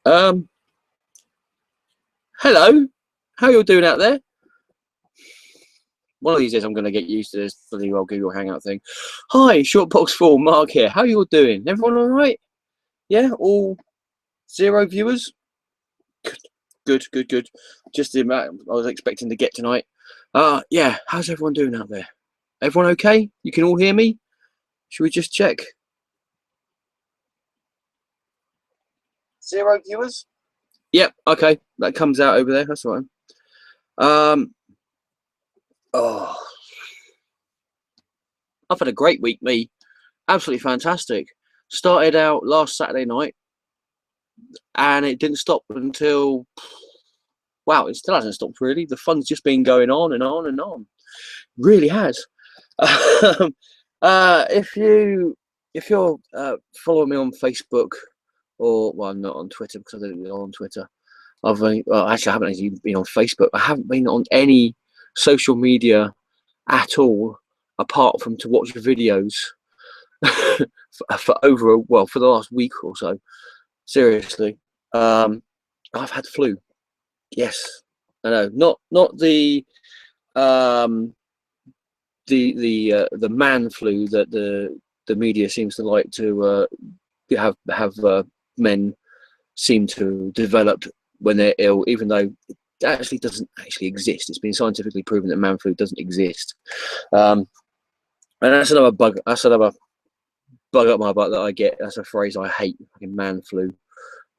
Um, Hello, how you all doing out there? One of these days I'm going to get used to this bloody old Google Hangout thing. Hi, Shortbox4, Mark here. How you all doing? Everyone all right? Yeah, all 0 viewers? Good. Just the amount I was expecting to get tonight. Yeah, how's everyone doing out there? Everyone okay? You can all hear me? Should we just check? 0 viewers? Yep, okay. That comes out over there. That's all right. Oh, I've had a great week, me. Absolutely fantastic. Started out last Saturday night, and it didn't stop until, wow, it still hasn't stopped really. The fun's just been going on and on and on. Really has. If you're following me on Facebook, or well, I'm not on Twitter because I don't go on Twitter. Actually, I haven't actually been on Facebook. I haven't been on any social media at all, apart from to watch videos for the last week or so. Seriously, I've had flu. Yes, I know. Not the man flu that the media seems to like to have men seem to develop when they're ill, even though it actually doesn't actually exist. It's been scientifically proven that man flu doesn't exist. And that's another bug. That's another bug up my butt that I get. That's a phrase I hate. Fucking man flu.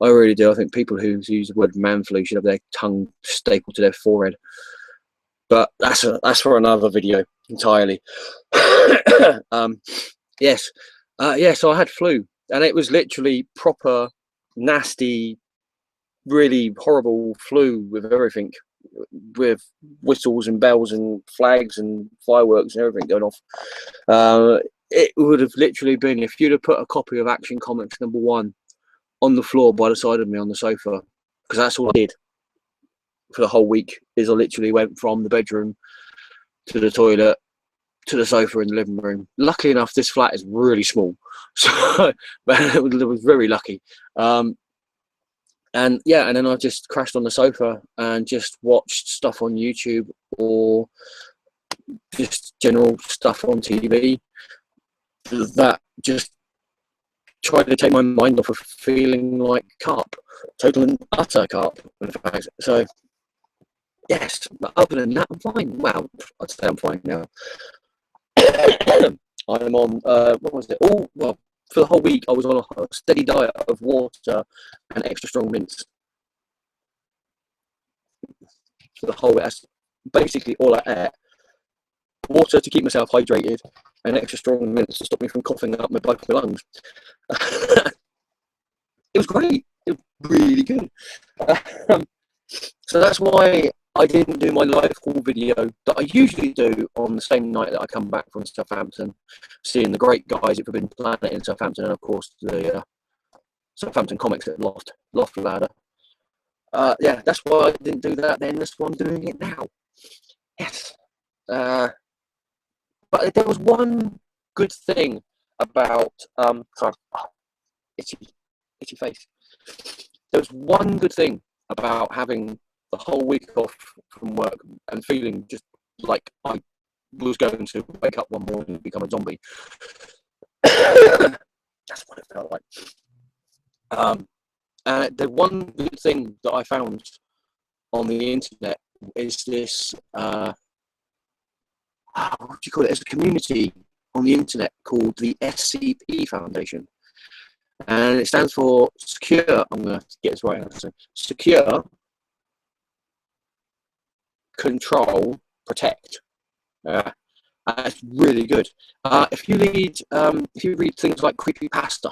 I really do. I think people who use the word man flu should have their tongue stapled to their forehead. But that's for another video entirely. Yes. So I had flu, and it was literally proper nasty, really horrible flu with everything, with whistles and bells and flags and fireworks and everything going off. It would have literally been if you'd have put a copy of Action Comics #1 on the floor by the side of me on the sofa, because that's all I did for the whole week. Is I literally went from the bedroom to the toilet to the sofa in the living room. Luckily enough, this flat is really small, so it was very lucky. And yeah, and then I just crashed on the sofa and just watched stuff on YouTube or just general stuff on TV that just tried to take my mind off of feeling like carp, total and utter carp, in fact. So yes, but other than that, I'm fine. Well, I'd say I'm fine now. I'm on what was it? Well, for the whole week I was on a steady diet of water and extra strong mints. For the whole week, that's basically all I ate. Water to keep myself hydrated, and extra strong mints to stop me from coughing up my blood from my lungs. It was great. It was really good. So that's why I didn't do my live haul video that I usually do on the same night that I come back from Southampton, seeing the great guys at Forbidden Planet in Southampton, and of course the Southampton Comics at Loft Ladder. Yeah, that's why I didn't do that then. That's why I'm doing it now. Yes. But there was one good thing about sorry, itchy face. There was one good thing about having the whole week off from work and feeling just like I was going to wake up one morning and become a zombie. That's what it felt like. And the one good thing that I found on the internet is this, what do you call it? It's a community on the internet called the SCP Foundation. And it stands for Secure, I'm going to get this right now, Secure, Control, Protect. It's really good. If you read things like creepypasta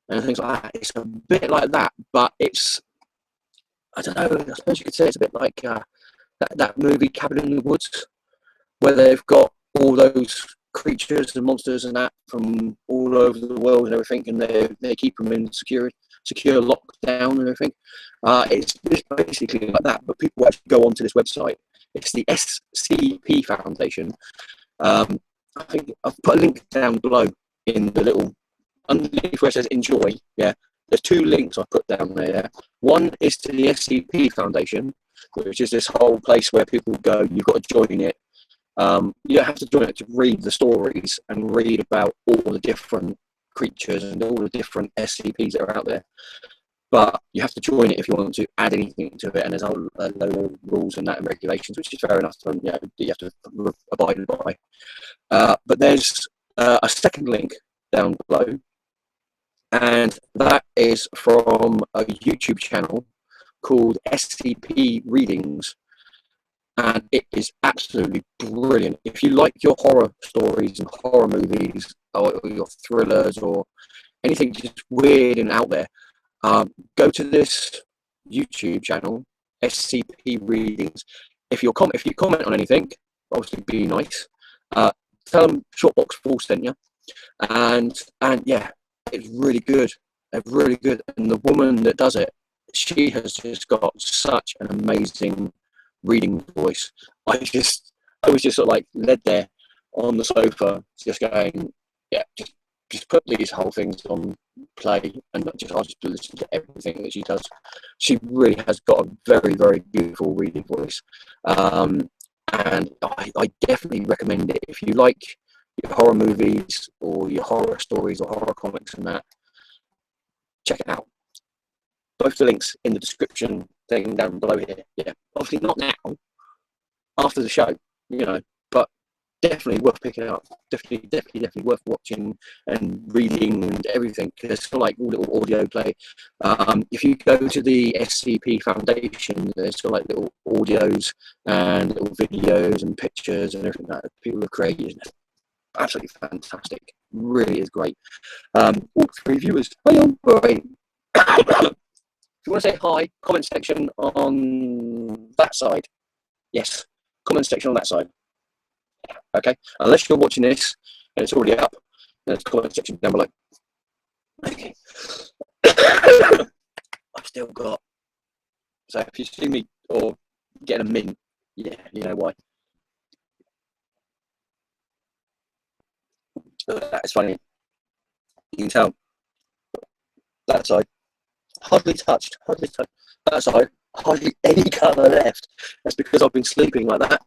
and things like that, it's a bit like that, but it's, I don't know, I suppose you could say it's a bit like that movie Cabin in the Woods, where they've got all those creatures and monsters and that from all over the world and everything, and they keep them in secure lockdown and everything. It's basically like that, but people actually go onto this website. It's the SCP Foundation. I think I've put a link down below in the little underneath where it says enjoy. Yeah, there's two links I put down there. One is to the SCP Foundation, which is this whole place where people go. You've got to join it. You don't have to join it to read the stories and read about all the different creatures and all the different SCPs that are out there. But you have to join it if you want to add anything to it, and there's a load of rules and that and regulations, which is fair enough. And you have to abide by. But there's a second link down below, and that is from a YouTube channel called SCP Readings, and it is absolutely brilliant. If you like your horror stories and horror movies, or your thrillers, or anything just weird and out there, go to this YouTube channel, SCP Readings. If you comment on anything, obviously be nice. Tell them Shortbox Full sent you, and yeah, it's really good. It's really good. And the woman that does it, she has just got such an amazing reading voice. I was just sort of like led there on the sofa, just going, yeah, just put these whole things on play, and I'll just listen to everything that she does. She really has got a very, very beautiful reading voice, and I definitely recommend it if you like your horror movies or your horror stories or horror comics and that. Check it out. Both the links in the description thing down below here. Yeah, obviously not now, after the show, but definitely worth picking up. Definitely worth watching and reading and everything. There's like little audio play. If you go to the SCP Foundation, there's got like little audios and little videos and pictures and everything that people have created. Absolutely fantastic. Really is great. 3 viewers. Hello. All right. If you want to say hi, comment section on that side. Yes, comment section on that side. Okay, unless you're watching this and it's already up, then it's comment section down below. Okay. I've still got. So if you see me or getting a mint, yeah, you know why. That's funny. You can tell. That side. Hardly touched. That side, hardly any colour left. That's because I've been sleeping like that.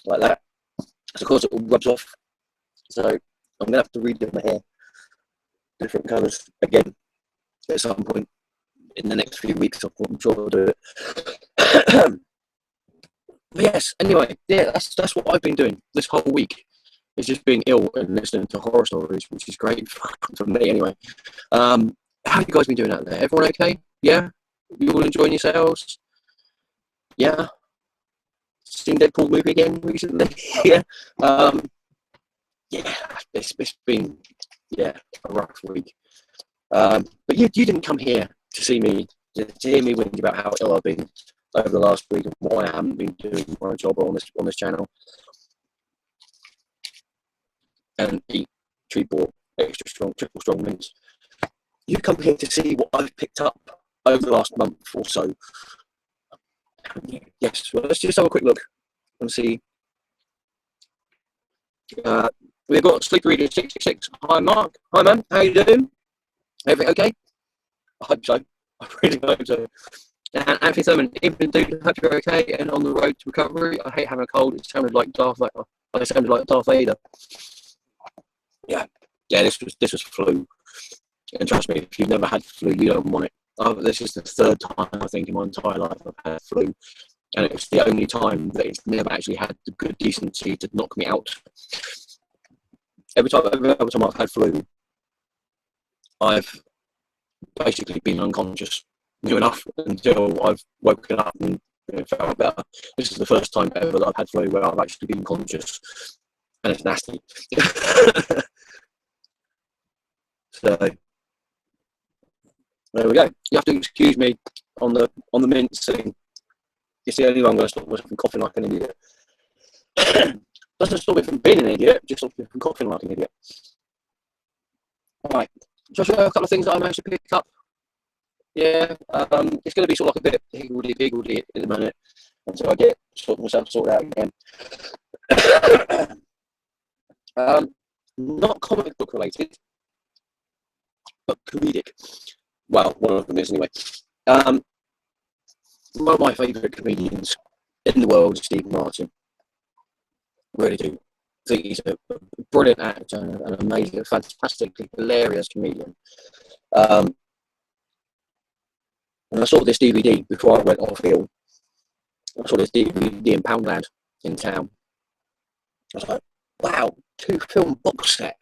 Like that. So of course it all rubs off. So I'm going to have to redo my hair. Different colours again at some point in the next few weeks. I'm sure I'll do it. But yes, anyway, yeah, that's what I've been doing this whole week. It's just being ill and listening to horror stories, which is great for me anyway. How have you guys been doing out there? Everyone okay? Yeah? You all enjoying yourselves? Yeah? Seen Deadpool movie again recently? Yeah. Yeah, it's been, yeah, a rough week. But you didn't come here to see me, to hear me whinge about how ill I've been over the last week and why I haven't been doing my job on this channel. And eat treat ball, extra strong, triple strong mints. You come here to see what I've picked up over the last month or so. Yes, well, let's just have a quick look and see. We've got Sleep Reader 666. Hi, Mark. Hi, man. How you doing? Everything okay? I hope so. I really hope so. And Anthony Thurman, even dude, hope you're okay and on the road to recovery. I hate having a cold. It sounded like Darth Vader. Yeah, this was flu, and trust me, if you've never had flu, you don't want it. This is the third time I think in my entire life I've had flu, and it's the only time that it's never actually had the good decency to knock me out. Every time I've had flu, I've basically been unconscious new enough until I've woken up and felt better. This is the first time ever that I've had flu where I've actually been conscious, and it's nasty. So there we go. You have to excuse me on the mint thing. You see, only I'm going to stop myself from coughing like an idiot. Doesn't stop me from being an idiot, just stops me from coughing like an idiot. Right, just a couple of things that I managed to pick up. Yeah, it's going to be sort of like a bit of higgledy-piggledy in a minute until I get myself sorted out again. not comic book related, but comedic. Well, one of them is anyway. One of my favourite comedians in the world is Steve Martin. Really do. I think he's a brilliant actor and an amazing, fantastically hilarious comedian. And I saw this DVD before I went off ill. I saw this DVD in Poundland in town. I was like, wow, 2-film box set.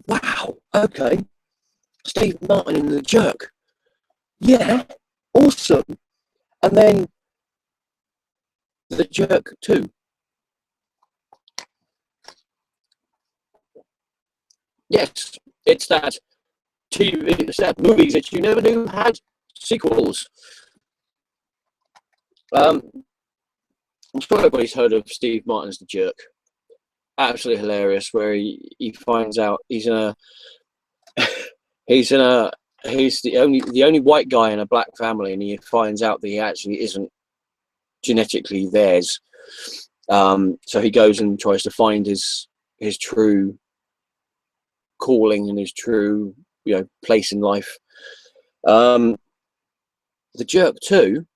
Wow, okay. Steve Martin and the Jerk. Yeah, awesome. And then the Jerk 2. Yes, it's that movies that you never knew had sequels. I'm sure everybody's heard of Steve Martin's The Jerk. Absolutely hilarious, where he finds out he's the only white guy in a black family, and he finds out that he actually isn't genetically theirs. So he goes and tries to find his true calling and his true place in life. The Jerk 2,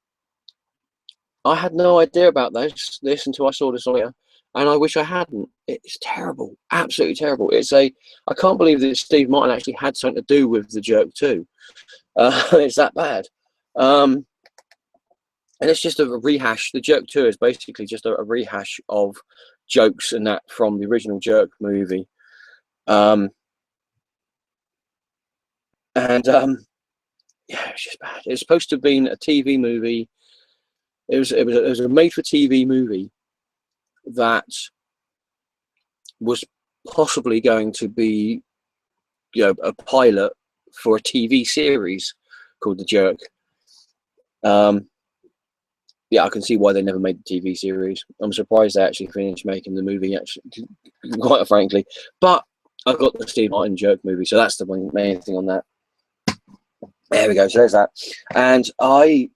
I had no idea about this until I saw this later, and I wish I hadn't. It's terrible, absolutely terrible. I can't believe that Steve Martin actually had something to do with the Jerk 2. It's that bad. And it's just a rehash. The Jerk 2 is basically just a rehash of jokes and that from the original Jerk movie. Yeah, it's just bad. It's supposed to have been a TV movie. It was a made-for-TV movie that was possibly going to be, a pilot for a TV series called The Jerk. Yeah, I can see why they never made the TV series. I'm surprised they actually finished making the movie, actually, quite frankly. But I've got the Steve Martin Jerk movie, so that's the main thing on that. There we go. So there's that. And I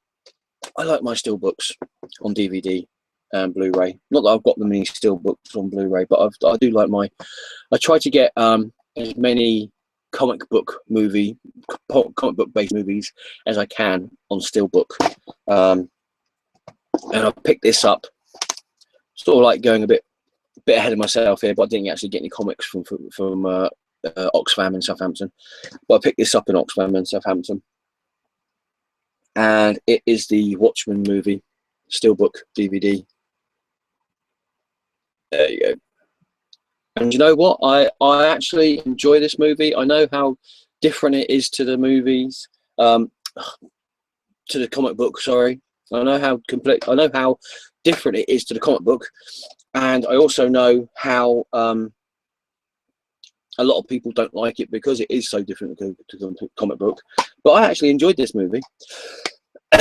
like my steelbooks on DVD and Blu-ray. Not that I've got the many steelbooks on Blu-ray, but I do like I try to get as many comic book based movies as I can on steelbook. And I picked this up, sort of like going a bit ahead of myself here, but I didn't actually get any comics from Oxfam in Southampton. But I picked this up in Oxfam in Southampton, and it is the Watchmen movie steelbook DVD. There you go. And you know what? I actually enjoy this movie. I know how different it is to the movies, to the comic book. Sorry, I know how different it is to the comic book, and I also know how a lot of people don't like it because it is so different to the comic book. But I actually enjoyed this movie, and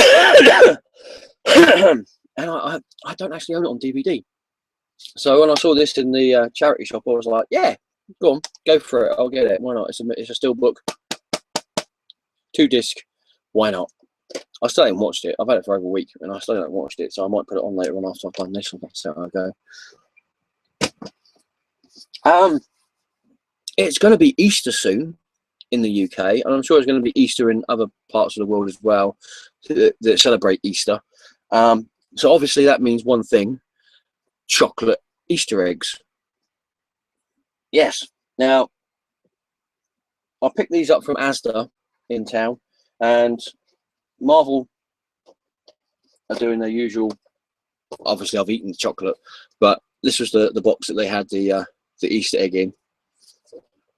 I don't actually own it on DVD. So when I saw this in the charity shop, I was like, yeah, go on, go for it. I'll get it. Why not? It's a steelbook, 2-disc. Why not? I still haven't watched it. I've had it for over a week, and I still haven't watched it. So I might put it on later on after I've done this. And that's how I go. It's going to be Easter soon in the UK, and I'm sure it's going to be Easter in other parts of the world as well that celebrate Easter. So obviously that means one thing: chocolate Easter eggs. Yes. Now, I picked these up from Asda in town, and Marvel are doing their usual. Obviously, I've eaten the chocolate, but this was the box that they had the Easter egg in,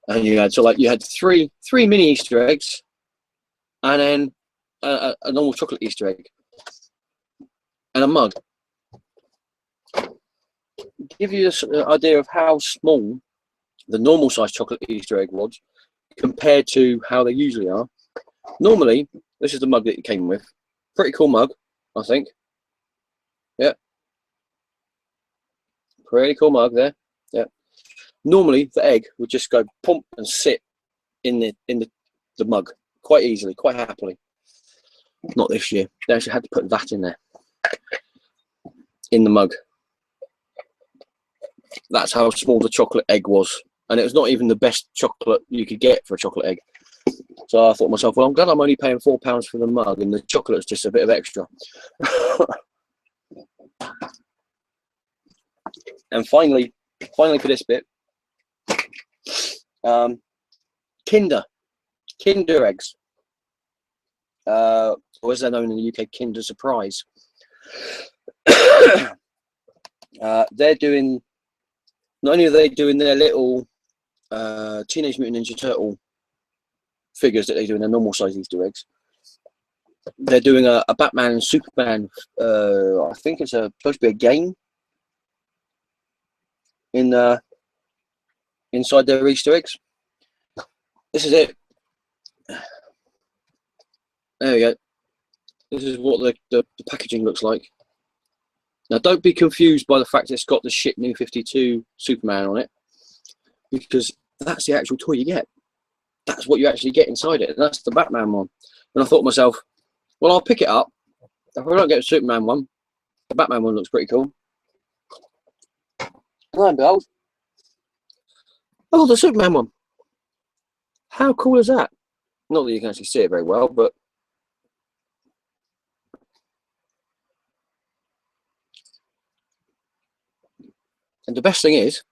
and you had three mini Easter eggs, and then a normal chocolate Easter egg, and a mug. Give you this idea of how small the normal size chocolate Easter egg was compared to how they usually are. Normally, this is the mug that it came with. Pretty cool mug, I think. Yeah. Pretty cool mug there. Yeah. Normally, the egg would just go pump and sit in the mug quite easily, quite happily. Not this year. They actually had to put that in there, in the mug. That's how small the chocolate egg was. and it was not even the best chocolate you could get for a chocolate egg. So I thought to myself, well, I'm glad I'm only paying £4 for the mug, and the chocolate's just a bit of extra. And finally for this bit, Kinder eggs, or as they're known in the UK, Kinder Surprise. They're doing, not only are they doing their little Teenage Mutant Ninja Turtle figures that they do in their normal size Easter eggs, they're doing a Batman and Superman, I think it's supposed to be a game in inside their Easter eggs. This is it. There we go. This is what the packaging looks like. Now, don't be confused by the fact it's got the shit New 52 Superman on it, because that's the actual toy you get. That's what you actually get inside it. And that's the Batman one. And I thought to myself, well, I'll pick it up. If I don't get the Superman one, the Batman one looks pretty cool. And behold, oh, the Superman one. How cool is that? Not that you can actually see it very well, but and the best thing is,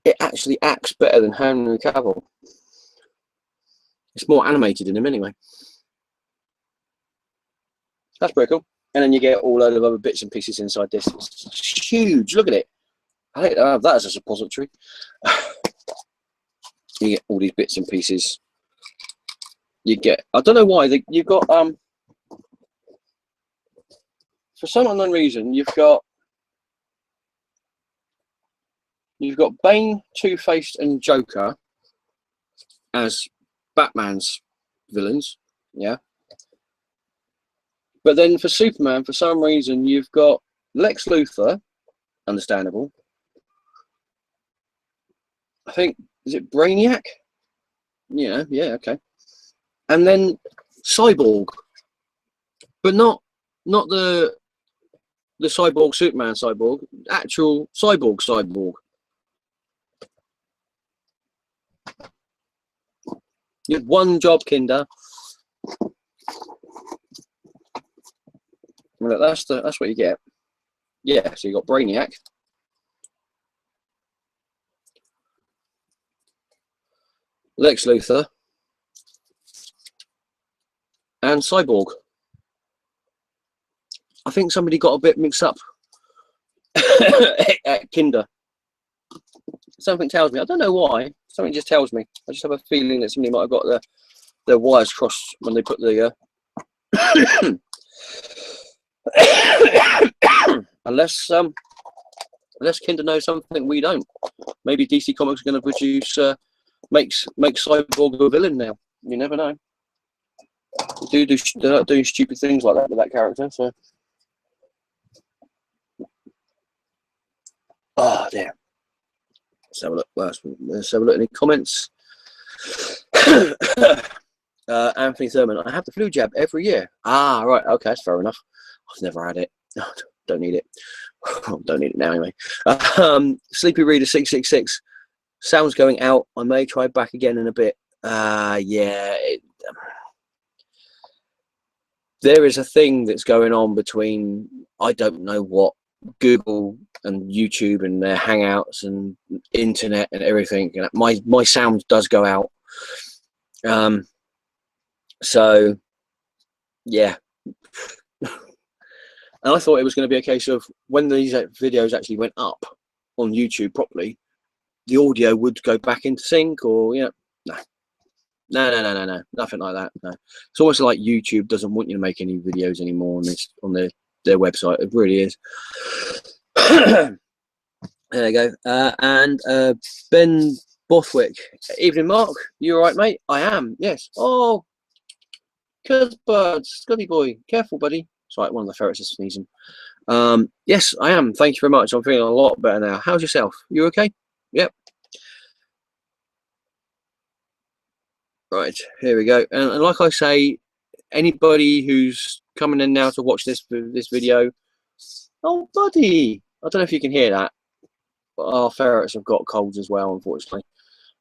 it actually acts better than Henry Cavill. It's more animated in him anyway. That's pretty cool. And then you get all load of other bits and pieces inside this. It's huge. Look at it. I think I have that as a suppository. You get all these bits and pieces. You get, I don't know why, you've got, for some unknown reason, you've got Bane, Two-Face and Joker as Batman's villains, yeah. But then for Superman, for some reason, you've got Lex Luthor, understandable. I think, is it Brainiac? Yeah, okay. And then Cyborg, but not the Cyborg Superman Cyborg, actual Cyborg. You have one job, Kinder. Well, that's what you get. Yeah, so you got Brainiac. Lex Luthor. And Cyborg. I think somebody got a bit mixed up at Kinder. Something tells me, I don't know why, something just tells me. I just have a feeling that somebody might have got their wires crossed when they put the unless Kinder knows something we don't. Maybe DC Comics are going to produce makes Cyborg a villain now. You never know. They're not doing stupid things like that with that character. So, oh dear. Let's have a look. Let's have a look at any comments. Anthony Thurman, I have the flu jab every year. Ah, right. Okay, that's fair enough. I've never had it. Don't need it. Don't need it now anyway. Sleepy Reader 666. Sound's going out. I may try back again in a bit. Yeah. There is a thing that's going on between, I don't know what, Google and YouTube and their Hangouts and internet and everything. You know, my sound does go out. So, yeah. And I thought it was going to be a case of when these videos actually went up on YouTube properly, the audio would go back into sync, or, you know, no, nothing like that. No, it's almost like YouTube doesn't want you to make any videos anymore on their website. It really is. There you go. And Ben Bothwick. Evening, Mark. You all right, mate? I am. Yes. Oh, Cuthbert, Scotty boy, careful, buddy. It's like one of the ferrets is sneezing. Yes, I am. Thank you very much. I'm feeling a lot better now. How's yourself? You okay? Yep. Right, here we go. And like I say, anybody who's coming in now to watch this video, oh, buddy, I don't know if you can hear that. our ferrets have got colds as well, unfortunately.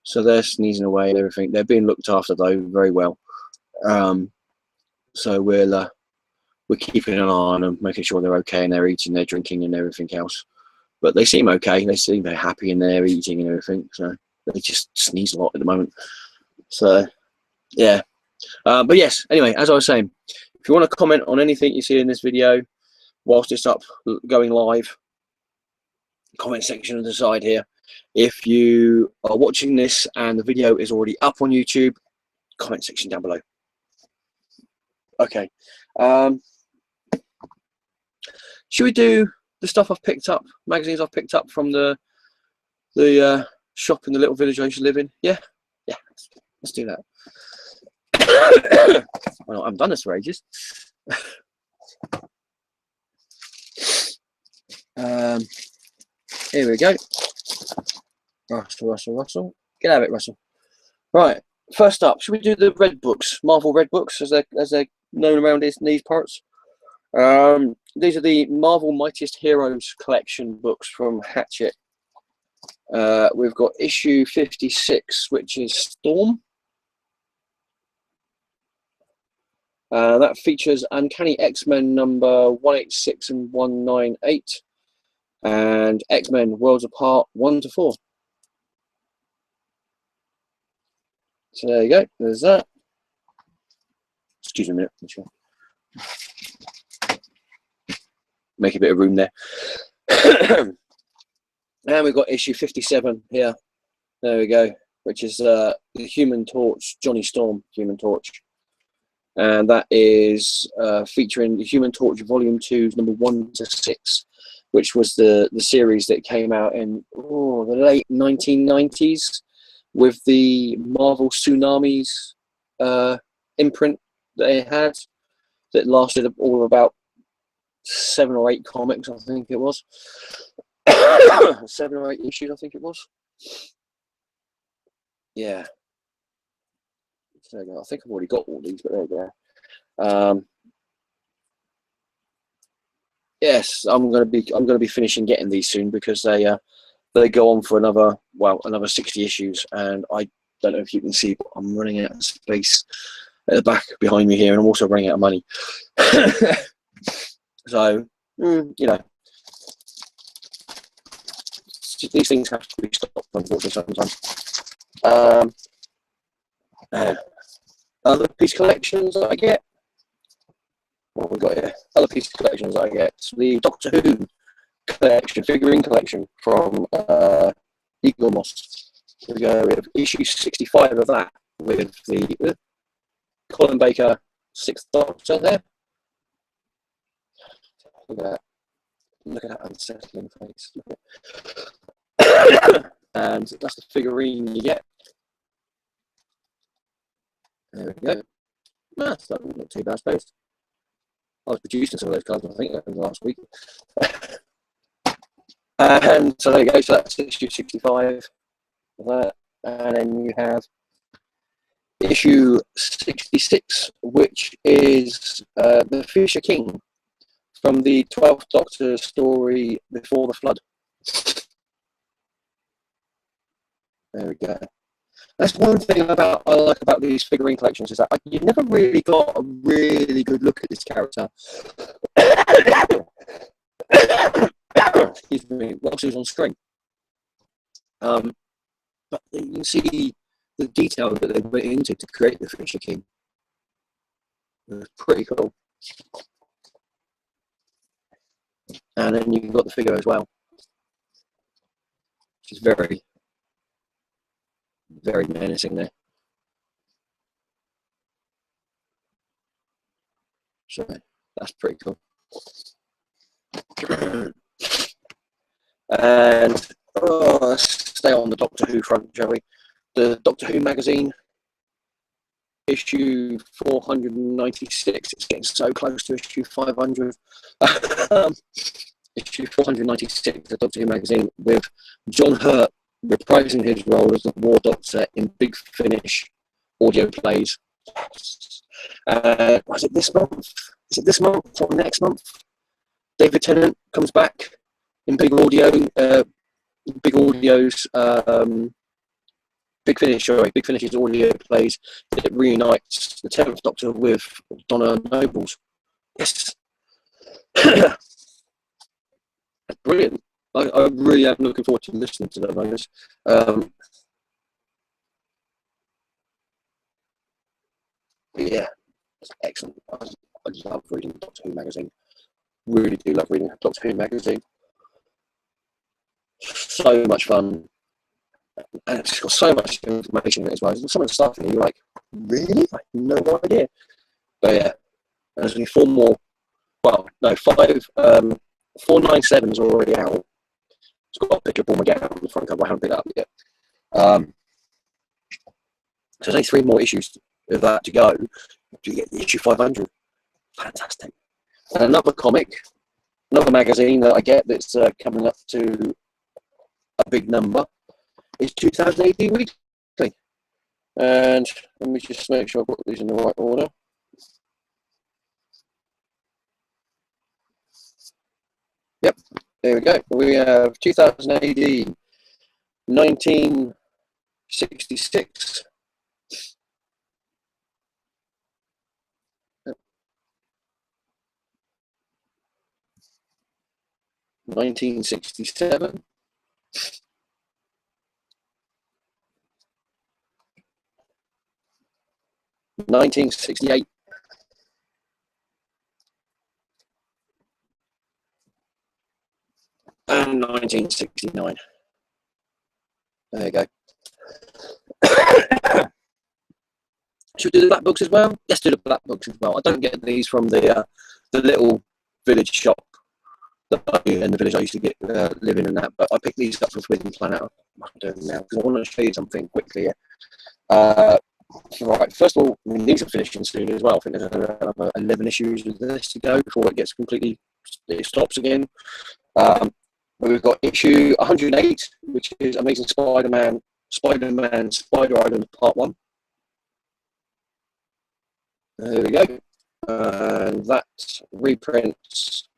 So they're sneezing away and everything. They're being looked after though very well. So we're keeping an eye on them, making sure they're okay and they're eating, they're drinking and everything else. But they seem okay. They seem they're happy and they're eating and everything. So they just sneeze a lot at the moment. So yeah. But yes, anyway, as I was saying, if you want to comment on anything you see in this video whilst it's up going live, comment section on the side here. If you are watching this and the video is already up on YouTube, comment section down below. Okay. Should we do the stuff I've picked up, magazines I've picked up from the shop in the little village I used to live in? Yeah, let's do that. Well, I haven't done this for ages. Here we go. Russell. Get out of it, Russell. Right. First up, should we do the red books, Marvel red books, as they're known around these parts? These are the Marvel Mightiest Heroes collection books from Hachette. We've got issue 56, which is Storm. That features Uncanny X-Men number 186 and 198, and X-Men Worlds Apart 1 to 4. So there you go. There's that. Excuse me a minute. Sure. Make a bit of room there. And we've got issue 57 here. There we go. Which is the Human Torch, Johnny Storm, Human Torch. And that is featuring the Human Torch Volume 2's number 1 to 6, which was the series that came out in the late 1990s with the Marvel Tsunamis imprint that they had that lasted all of about 7 or 8 comics, I think it was. 7 or 8 issues, I think it was. Yeah. So there you go. I think I've already got all these, but there you go. Yes, I'm gonna be finishing getting these soon because they go on for another 60 issues, and I don't know if you can see, but I'm running out of space at the back behind me here, and I'm also running out of money. So you know, these things have to be stopped, unfortunately, sometimes. Other piece collections that I get. What have we got here? Other piece collections that I get. The Doctor Who collection, figurine collection from Eagle Moss. Here we go. We have issue 65 of that with the Colin Baker 6th Doctor there. Look at that unsettling face. And that's the figurine you get. There we go. That's not too bad, I suppose. I was producing some of those cards, I think, last week. And so there you go. So that's issue 65 of that. And then you have issue 66, which is the Fisher King from the 12th Doctor story Before the Flood. There we go. That's one thing I like about these figurine collections, is that you never really got a really good look at this character. Excuse me, whilst he was on screen. But you can see the detail that they went into to create the Fisher King. It was pretty cool. And then you've got the figure as well, which is very, very menacing there. So that's pretty cool. And let's stay on the Doctor Who front, shall we? The Doctor Who magazine, issue 496. It's getting so close to issue 500. Issue 496, the Doctor Who magazine, with John Hurt reprising his role as the War Doctor in Big Finish audio plays. Was it this month? Is it this month or next month? David Tennant comes back in big audio Big Audio's Big Finish, sorry, Big Finish's audio plays. It reunites the 10th Doctor with Donna Nobles. Yes. Brilliant. I really am looking forward to listening to those. Yeah, it's excellent. I love reading Doctor Who magazine. Really do love reading Doctor Who magazine. So much fun. And it's got so much information in it as well. Some of the stuff in it, you're like, really? I have no idea. But yeah, there's only 4 more. Well, no, 5. 497 is already out. It's got a picture of Paul McGann on the front cover. I haven't picked it up yet. So there's only 3 more issues of that to go. You get issue 500. Fantastic. And another comic, another magazine that I get that's coming up to a big number is 2000 AD Weekly. And let me just make sure I've got these in the right order. Yep, there we go. We have 2000 AD 1966. Yep. 1967. 1968. And 1969. There you go. Should we do the black books as well? Let's do the black books as well. I don't get these from the little village shop in the village I used to get live in and that, but I picked these up from Forbidden Planet. I'm doing them now because I want to show you something quickly. Right, first of all, these are finishing soon as well. I think there's another 11 issues with this to go before it gets completely, it stops again. We've got issue 108, which is Amazing Spider-Man, Spider Island Part 1. There we go. And that reprints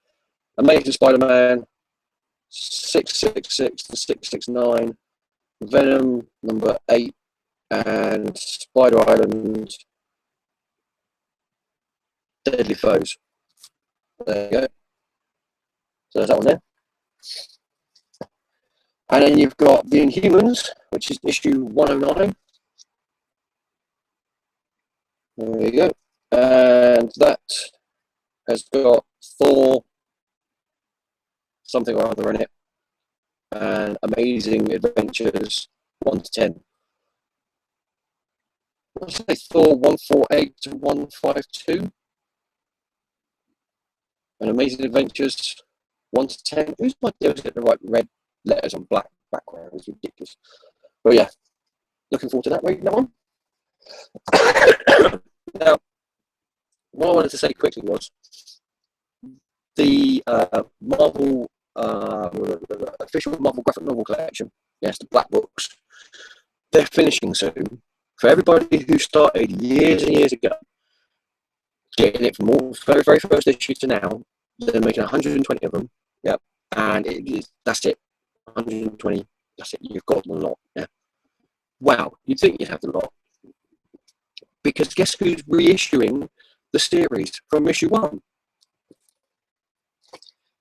Amazing Spider-Man 666 to 669, Venom number 8, and Spider Island Deadly Foes. There you go. So there's that one there. And then you've got The Inhumans, which is issue 109. There you go. And that has got Thor something or other in it, and Amazing Adventures 1 to 10. Let's say Thor 148 to 152. And Amazing Adventures 1 to 10. Whose idea was get the right red letters on black background? It's ridiculous. But yeah, looking forward to that, reading that one. Now, what I wanted to say quickly was the Marvel official Marvel graphic novel collection. Yes, the black books. They're finishing soon. For everybody who started years and years ago, getting it from all very first issue to now, they're making 120 of them. Yep, and that's it. 120. That's it. You've got the lot. Yeah. Wow, you'd think you'd have the lot, because guess who's reissuing the series from issue 1?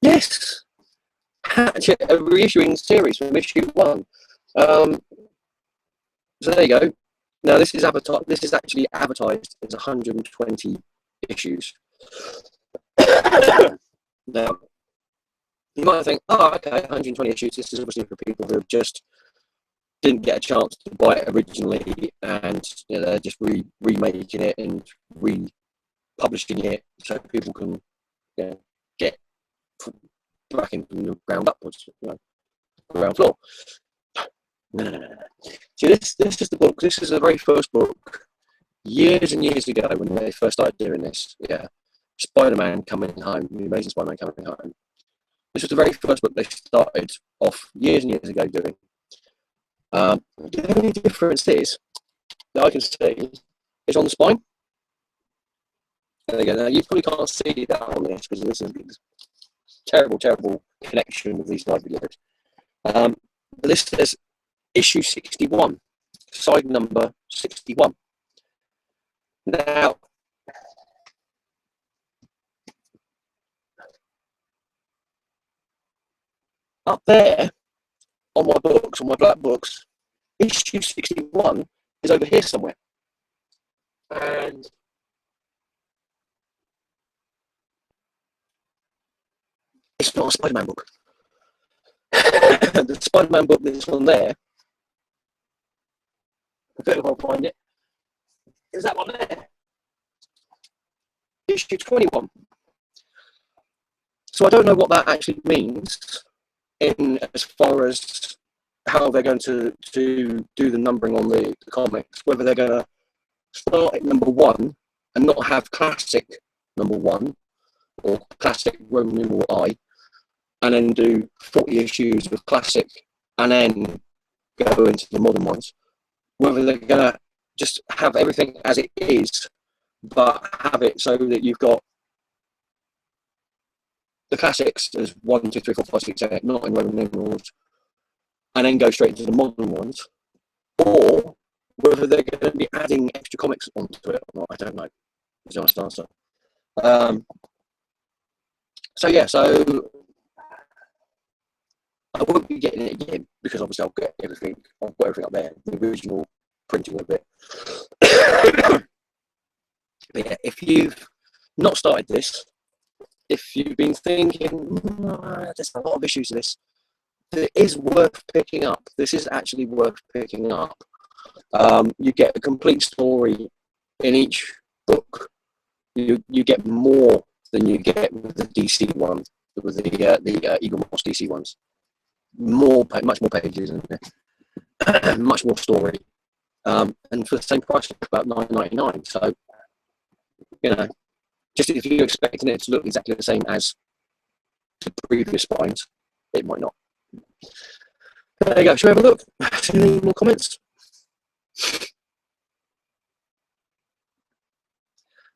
Yes, reissuing the series from issue 1. So there you go. Now this is advertised. This is actually advertised as 120 issues. Now you might think, oh, okay, 120 issues. This is obviously for people who just didn't get a chance to buy it originally, and they're just remaking it and republishing it so people can get back in from the ground upwards, ground floor. No. See, this is the book. This is the very first book, years and years ago when they first started doing this. Yeah, Spider-Man Coming Home, the Amazing Spider-Man Coming Home. This was the very first book they started off years and years ago doing. The only difference is that I can see is on the spine. There you go. Now you probably can't see that on this because this is terrible connection with these live videos. This says issue 61, side number 61. Now, up there on my books, on my black books, issue 61 is over here somewhere. And it's not a Spider-Man book. The Spider-Man book that's on there, I bet if I'll find it, is that one there. Issue 21. So I don't know what that actually means in as far as how they're going to do the numbering on the comics, whether they're going to start at number 1 and not have classic number 1 or classic Roman numeral I, and then do 40 issues with classic and then go into the modern ones, whether they're going to just have everything as it is, but have it so that you've got the classics as 1, 2, 3, 4, 5, 6, 7, 8, not in Roman numerals, and then go straight into the modern ones, or whether they're going to be adding extra comics onto it or not. I don't know. Is the honest answer. So yeah, so I won't be getting it again because obviously I'll get everything. I've got everything up there, the original printing of it. But yeah, if you've not started this, if you've been thinking, there's a lot of issues to this, it is worth picking up. This is actually worth picking up. You get a complete story in each book. You get more than you get with the DC one, with the Eagle Moss DC ones. Much more pages and much more story. And for the same price, about $9.99. So, you know, just if you're expecting it to look exactly the same as the previous spines, it might not. There you go. Shall we have a look? Any more comments?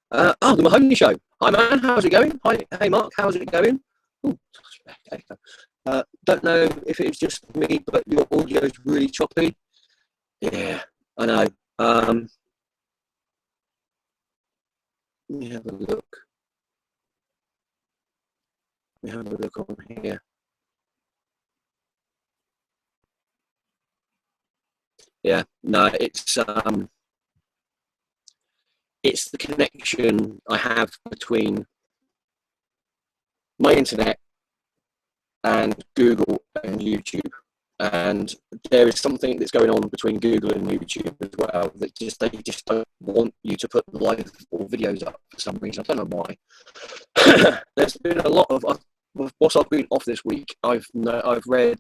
The Mahoney Show. Hi, man. How's it going? Hi, hey, Mark. How's it going? Ooh, don't know if it's just me, but your audio is really choppy. Yeah, I know. Let me have a look. Let me have a look on here. Yeah, no, it's the connection I have between my internet and Google and YouTube, and there is something that's going on between Google and YouTube as well that they just don't want you to put live or videos up for some reason. I don't know why. There's been a lot of whilst I've been off this week, I've read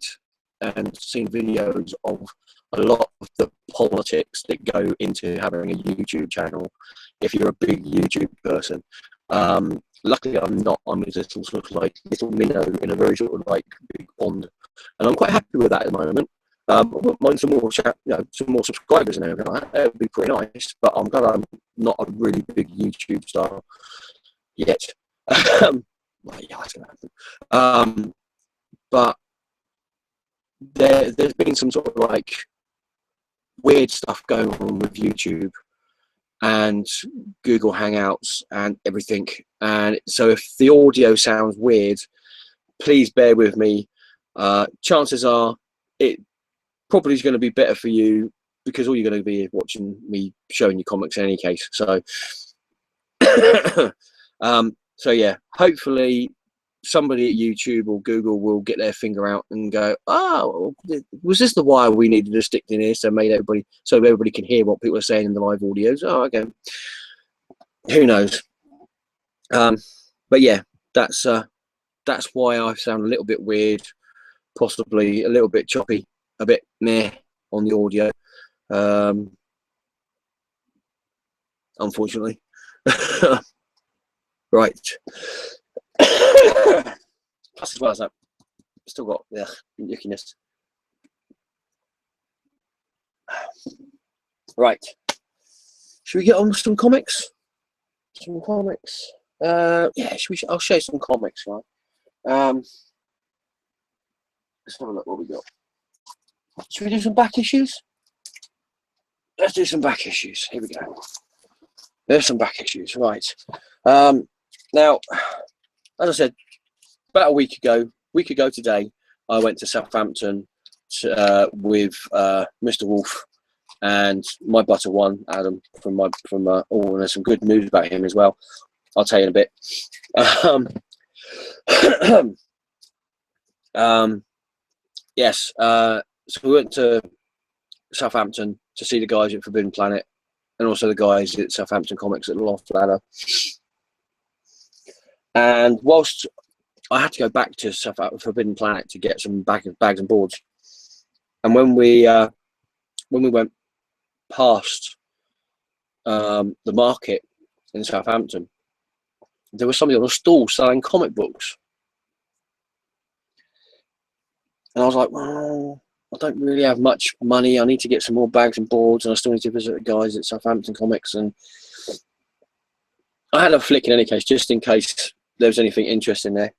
and seen videos of a lot of the politics that go into having a YouTube channel if you're a big YouTube person. Luckily I'm not. I'm a little sort of like little minnow in a very sort of like big pond, and I'm quite happy with that at the moment. I wouldn't mind some more some more subscribers and everything like that. That would be pretty nice, but I'm glad I'm not a really big YouTube star yet. Well, yeah, that's gonna happen. But there's been some sort of like weird stuff going on with YouTube and Google Hangouts and everything. And so if the audio sounds weird, please bear with me. Chances are it probably is going to be better for you because all you're going to be watching me showing you comics in any case. So, so yeah, hopefully somebody at YouTube or Google will get their finger out and go, oh, was this the wire we needed to stick in here so everybody can hear what people are saying in the live audios? Oh, okay. Who knows? But yeah, that's why I sound a little bit weird, possibly a little bit choppy, a bit meh on the audio. Unfortunately. Right. Plus, as well as that, still got the yuckiness. Right. Should we get on with some comics? Some comics. Yeah. I'll show you some comics, right? Let's have a look what we got. Should we do some back issues? Let's do some back issues. Here we go. There's some back issues, right? Now, as I said, about a week ago today, I went to Southampton with Mr. Wolf and my butter one, Adam, oh, and there's some good news about him as well. I'll tell you in a bit. Yes, so we went to Southampton to see the guys at Forbidden Planet and also the guys at Southampton Comics at the Loft Ladder. And whilst I had to go back to Forbidden Planet to get some bags and boards, and when we went past the market in Southampton, there was somebody on a stall selling comic books, and I was like, well, I don't really have much money. I need to get some more bags and boards, and I still need to visit the guys at Southampton Comics. And I had a flick in any case, just in case there was anything interesting there.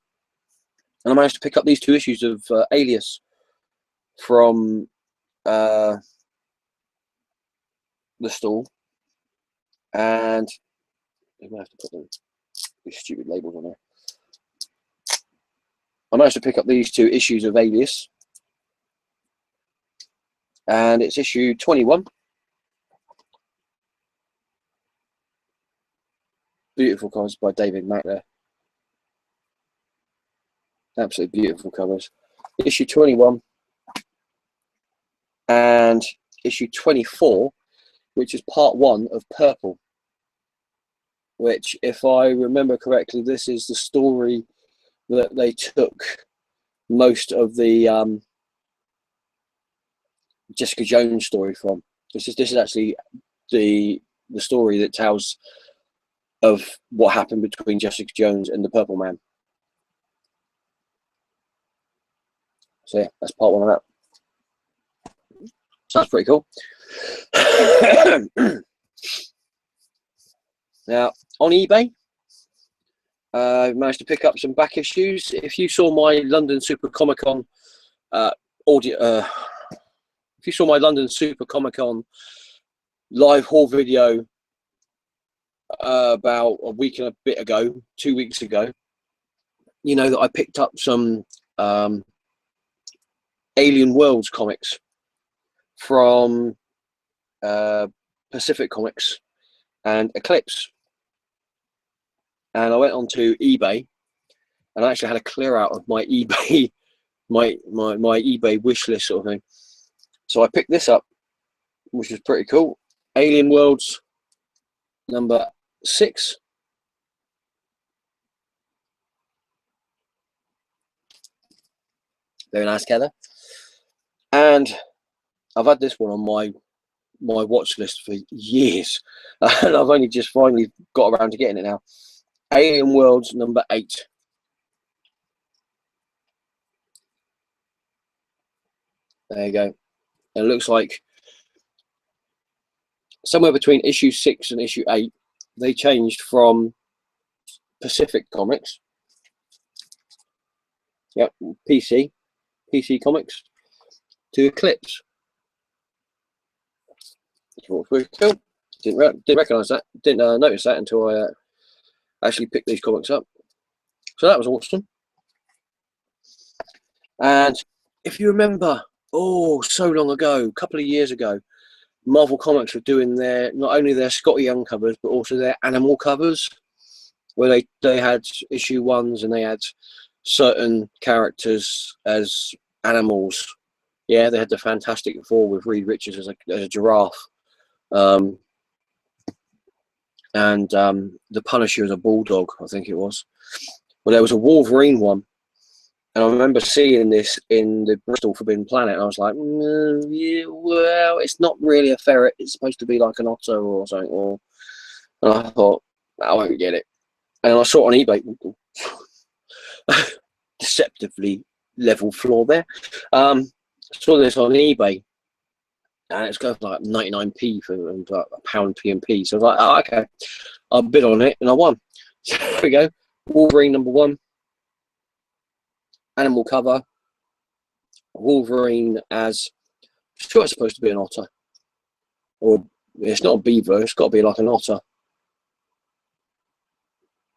And I managed to pick up these 2 issues of Alias from the stall, and I'm gonna have to put these stupid labels on there. I managed to pick up these 2 issues of Alias, and it's issue 21. Beautiful covers by David Mack there. Absolutely beautiful covers. Issue 21 and issue 24, which is part 1 of Purple, which, if I remember correctly, this is the story that they took most of the Jessica Jones story from. This is actually the story that tells of what happened between Jessica Jones and the Purple Man. So yeah, that's part 1 of that. So that's pretty cool. Now, on eBay, I managed to pick up some back issues. If you saw my London Super Comic Con if you saw my London Super Comic Con live haul video about a week and a bit ago, 2 weeks ago, you know that I picked up some Alien Worlds comics from Pacific Comics and Eclipse. And I went onto eBay, and I actually had a clear out of my eBay, my eBay wish list sort of thing. So I picked this up, which is pretty cool. Alien Worlds number 6. Very nice cover. And I've had this one on my watch list for years, and I've only just finally got around to getting it now. Alien Worlds number 8. There you go. And it looks like somewhere between issue 6 and issue 8, they changed from Pacific Comics, yep, PC Comics, to Eclipse. Pretty cool. Didn't recognise that. Didn't notice that until I actually picked these comics up. So that was awesome. And if you remember, oh, so long ago, a couple of years ago, Marvel Comics were doing not only their Scotty Young covers, but also their animal covers, where they had issue 1s and they had certain characters as animals. Yeah, they had the Fantastic Four with Reed Richards as a giraffe, and the Punisher as a bulldog, I think it was. Well, there was a Wolverine one, and I remember seeing this in the Bristol Forbidden Planet, and I was like, yeah, well, it's not really a ferret. It's supposed to be like an otter or something. And I thought, I won't get it. And I saw it on eBay. Deceptively level floor there. Saw this on eBay, and it's going for like 99p for like £1 P&P. So I was like, oh, okay. I bid on it and I won. So there we go. Wolverine number 1. Animal cover. Wolverine as sure it's supposed to be an otter. Or it's not a beaver, it's got to be like an otter.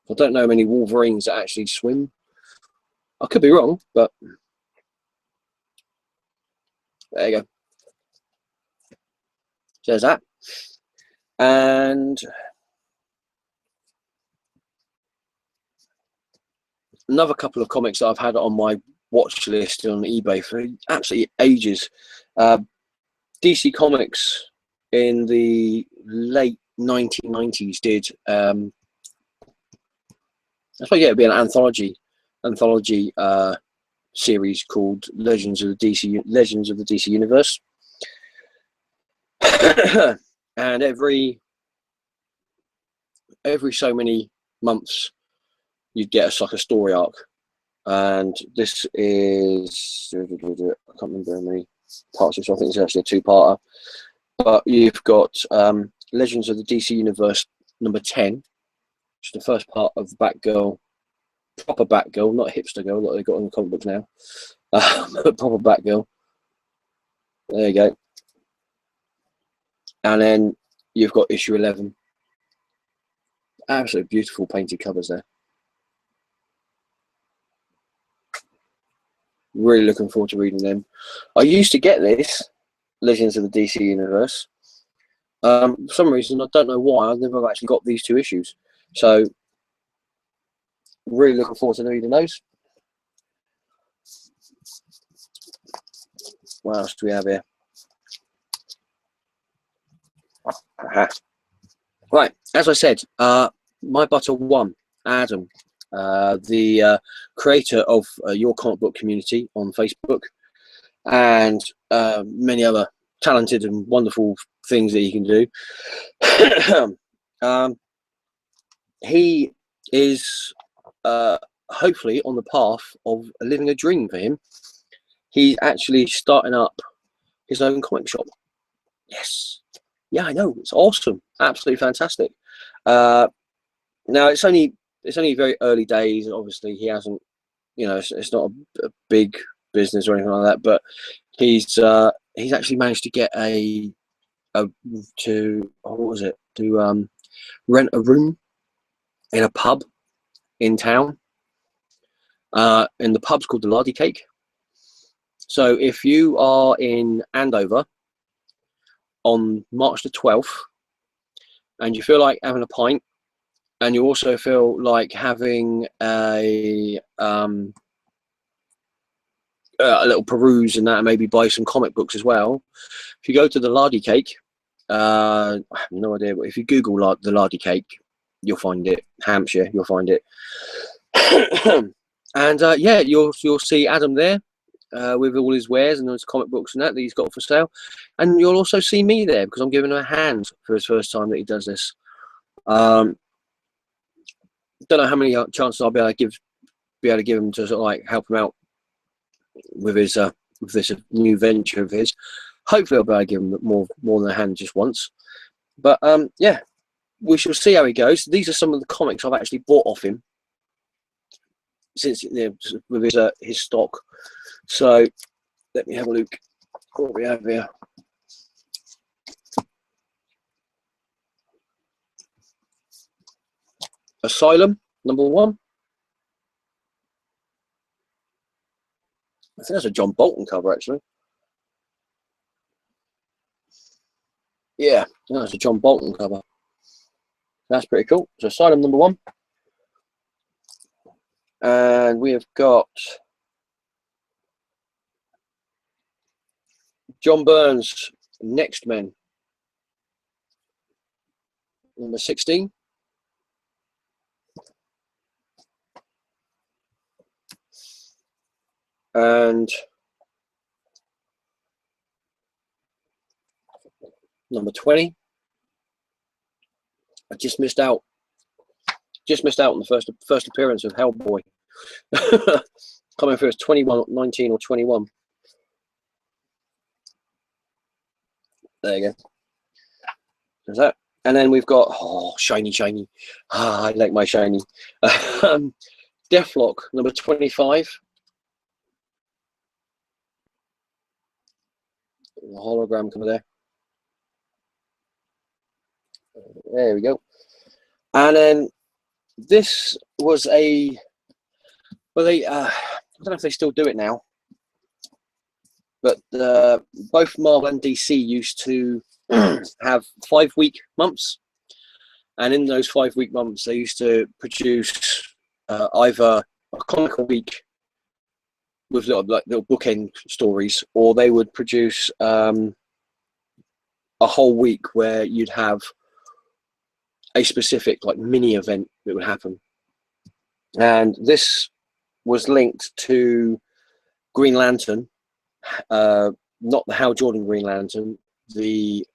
I don't know many wolverines that actually swim. I could be wrong, but there you go. So there's that. And another couple of comics that I've had on my watch list on eBay for absolutely ages. DC Comics in the late 1990s did that's why it'd be an anthology series called Legends of the DC Universe. And every so many months you'd get like a story arc, and this is, I can't remember how many parts, so I think it's actually a two-parter, but you've got Legends of the DC Universe number 10, which is the first part of Batgirl, proper Batgirl, not a hipster girl that they got in the comic books now, proper Batgirl. There you go. And then you've got issue 11. Absolutely beautiful painted covers there. Really looking forward to reading them. I used to get this Legends of the DC Universe. For some reason, I don't know why, I've never actually got these two issues. So, really looking forward to reading those. What else do we have here? Right, as I said, my butter one, Adam, the creator of Your Comic Book Community on Facebook, and many other talented and wonderful things that he can do. He is hopefully on the path of living a dream for him. He's actually starting up his own comic shop. Yes. Yeah, I know. It's awesome. Absolutely fantastic. Now it's only very early days. Obviously, he hasn't, you know, it's not a big business or anything like that. But he's actually managed to get to rent a room in a pub in town. And the pub's called the Lardy Cake. So if you are in Andover on March the 12th and you feel like having a pint, and you also feel like having a little peruse and that, and maybe buy some comic books as well, if you go to the Lardy Cake, I have no idea, but if you Google the Lardy Cake, you'll find it. Hampshire, you'll find it. And yeah, you'll see Adam there with all his wares and his comic books and that he's got for sale, and you'll also see me there because I'm giving him a hand for his first time that he does this. Don't know how many chances I'll be able to give him to sort of like help him out with his with this new venture of his. Hopefully I'll be able to give him more than a hand just once. But yeah, we shall see how he goes. These are some of the comics I've actually bought off him since, you know, with his stock. So let me have a look what we have here. Asylum number 1. I think that's a John Bolton cover, actually. Yeah, that's a John Bolton cover. That's pretty cool. So Asylum number 1. And we have got John Byrne's Next Men, number 16. And number 20. I just missed out on the first appearance of Hellboy. Coming through as 21, 19 or 21. There you go. There's that. And then we've got, shiny. I like my shiny. Deathlock, number 25. The hologram coming there. There we go. And then this was a, well, they I don't know if they still do it now, but both Marvel and DC used to have 5-week months, and in those 5-week months they used to produce either a comic a week with little bookend stories, or they would produce a whole week where you'd have a specific like mini event that would happen. And this was linked to Green Lantern, not the Hal Jordan Green Lantern, the,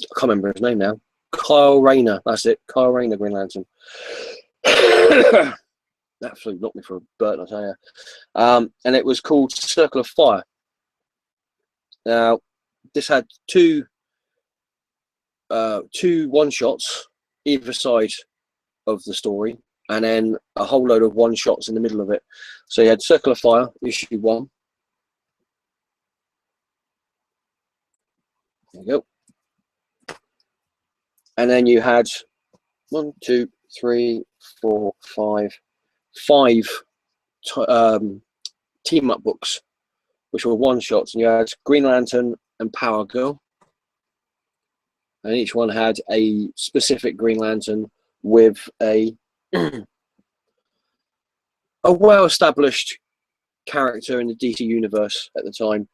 I can't remember his name now, Kyle Rayner, that's it, Kyle Rayner Green Lantern. That flew knocked me for a bird, I tell you. And it was called Circle of Fire. Now, this had two one-shots either side of the story, and then a whole load of one-shots in the middle of it. So you had Circle of Fire, issue 1. There you go. And then you had 1, 2, 3, 4, 5 team-up books, which were one-shots, and you had Green Lantern and Power Girl, and each one had a specific Green Lantern with a well-established character in the DC universe at the time.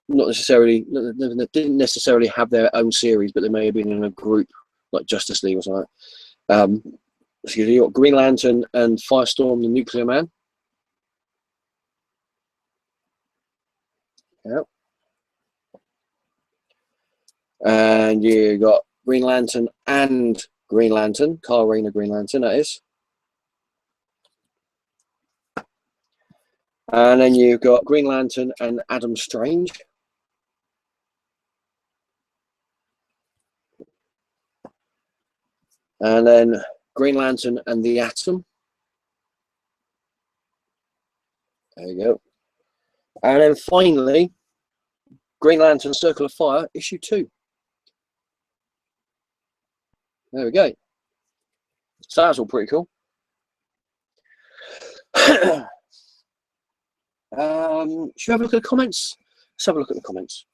Not necessarily, they didn't necessarily have their own series, but they may have been in a group like Justice League or something. So you got Green Lantern and Firestorm, the Nuclear Man. Yep. And you got Green Lantern and Green Lantern, Kyle Rayner Green Lantern, that is. And then you've got Green Lantern and Adam Strange. And then Green Lantern and the Atom. There you go. And then finally, Green Lantern Circle of Fire, issue 2. There we go. So that's all pretty cool. Should we have a look at the comments? Let's have a look at the comments.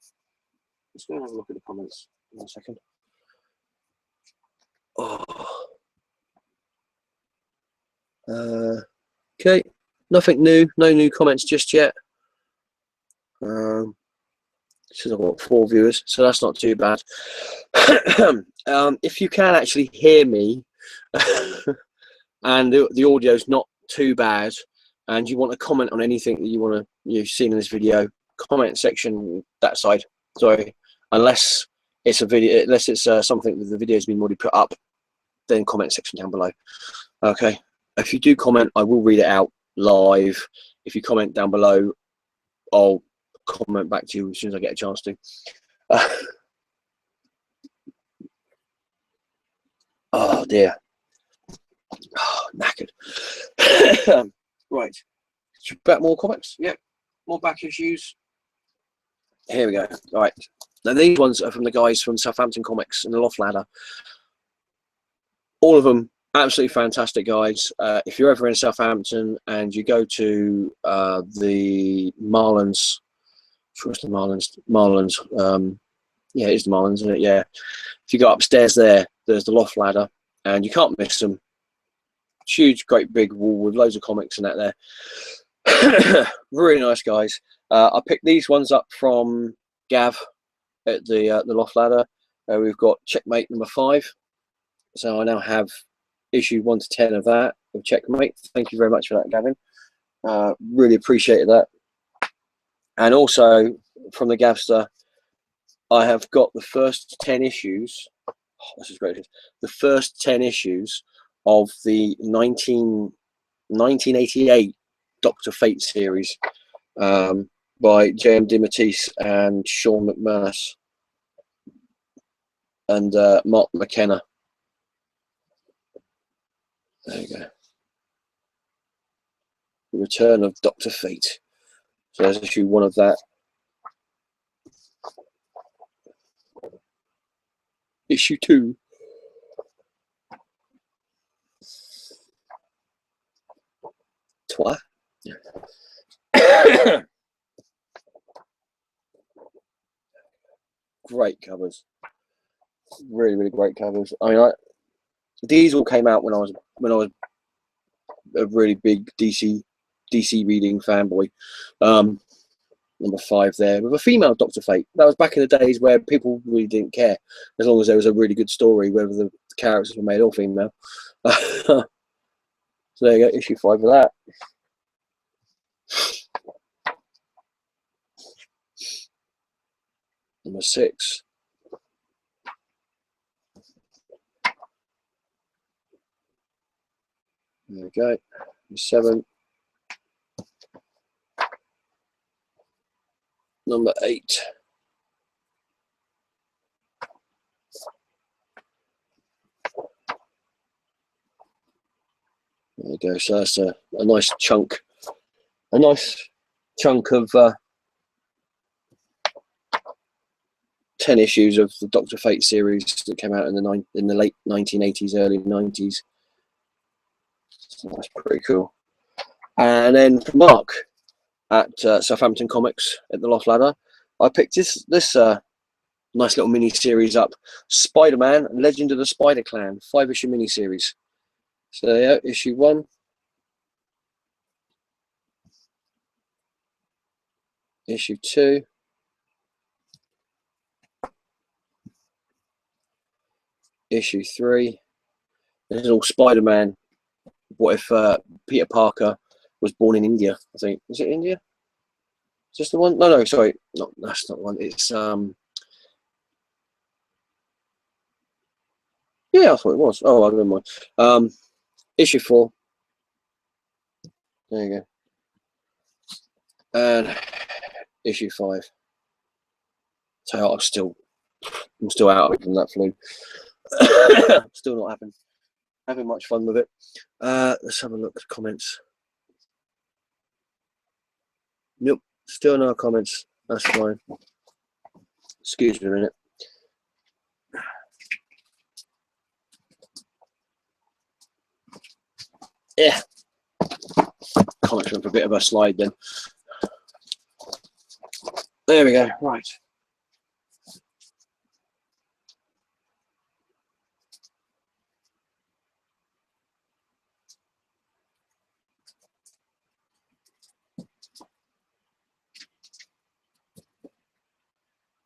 Let's go and have a look at the comments in a second. Oh. Okay, nothing new, no new comments just yet. Since I've got 4 viewers, so that's not too bad. If you can actually hear me and the audio's not too bad, and you want to comment on anything that you've seen in this video, comment section that side. Sorry, unless it's a video, unless it's something that the video's been already put up, then comment section down below. Okay, if you do comment, I will read it out live. If you comment down below, I'll comment back to you as soon as I get a chance to. Oh dear. Oh, knackered. Right. Back more comics. Yep. More back issues. Here we go. All right. Now these ones are from the guys from Southampton Comics and the Loft Ladder. All of them absolutely fantastic guys. If you're ever in Southampton and you go to the Marlins, trust the Marlins. Yeah, it is the Marlins, isn't it? Yeah. If you go upstairs there, there's the Loft Ladder, and you can't miss them. Huge, great big wall with loads of comics and that there. Really nice guys. I picked these ones up from Gav at the Loft Ladder. We've got Checkmate number 5. So I now have issue 1 to 10 of that of Checkmate. Thank you very much for that, Gavin. Really appreciated that. And also from the Gavster, I have got the first 10 issues. Oh, this is great. The first 10 issues of the 1988 Dr. Fate series by J.M. DeMatteis and Sean McManus and Mark McKenna. There you go. The Return of Dr. Fate. So there's issue 1 of that. Issue 2. Twat. Great covers. Really, really great covers. I mean, these all came out when I was a really big DC reading fanboy. Number 5 there with a female Dr. Fate. That was back in the days where people really didn't care as long as there was a really good story, whether the characters were male or female. So there you go, issue 5 of that. Number 6. There we go. Number 7. Number 8. There we go. So that's a nice chunk. A nice chunk of 10 issues of the Dr. Fate series that came out in the late 1980s, early 90s. So that's pretty cool. And then for Mark at Southampton Comics at the Loft Ladder, I picked this nice little mini series up, Spider-Man: Legend of the Spider Clan, 5-issue mini series. So yeah, issue 1. Issue 2. Issue 3. This is all Spider-Man. What if Peter Parker was born in India? I think. Is it India? Is this the one? No, sorry. No, that's not the one. It's yeah, I thought it was. Oh, I don't mind. Issue 4. There you go. And issue 5. So I'm still out from that flu. Still not having much fun with it. Let's have a look at comments. Nope, still no comments. That's fine. Excuse me a minute. Yeah. Comments went for a bit of a slide then. There we go. Right.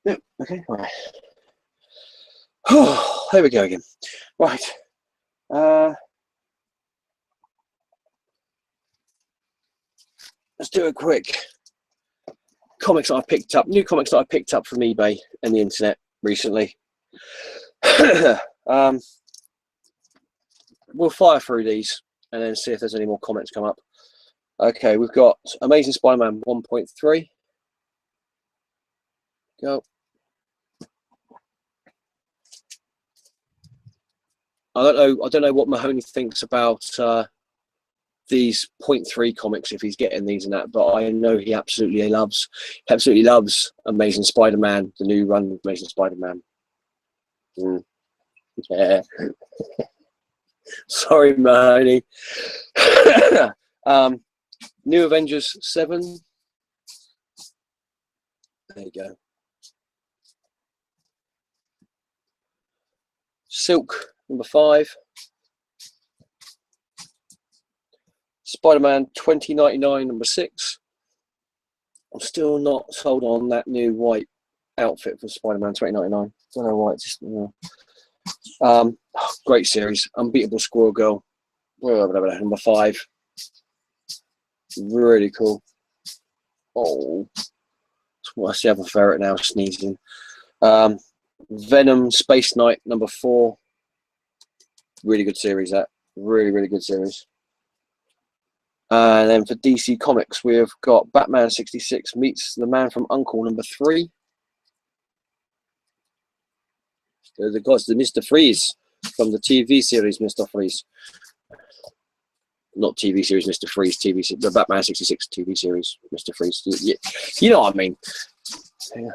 Yep. Okay. Right. Oh, there we go again. Right. Let's do a quick comics that I've picked up. New comics that I picked up from eBay and the internet recently. We'll fire through these and then see if there's any more comments come up. Okay, we've got Amazing Spider-Man 1.3. Go. I don't know what Mahoney thinks about these 0.3 comics, if he's getting these and that, but I know he absolutely loves Amazing Spider-Man, the new run of Amazing Spider-Man. Yeah. Sorry, Mahoney. New Avengers 7. There you go. Silk number 5. Spider-Man 2099 number 6. I'm still not sold on that new white outfit for Spider-Man 2099. Don't know why. It's just great series. Unbeatable Squirrel Girl. Number 5. Really cool. Oh, what's the other ferret now sneezing? Venom Space Knight number 4. Really good series. That really good series. And then for DC Comics, we've got Batman 66 meets the Man from U.N.C.L.E. number 3. The gods, the Mr. Freeze from the TV series Mr. Freeze. not TV series, Mr. Freeze, the Batman 66 TV series, Mr. Freeze. You know what I mean. Yeah.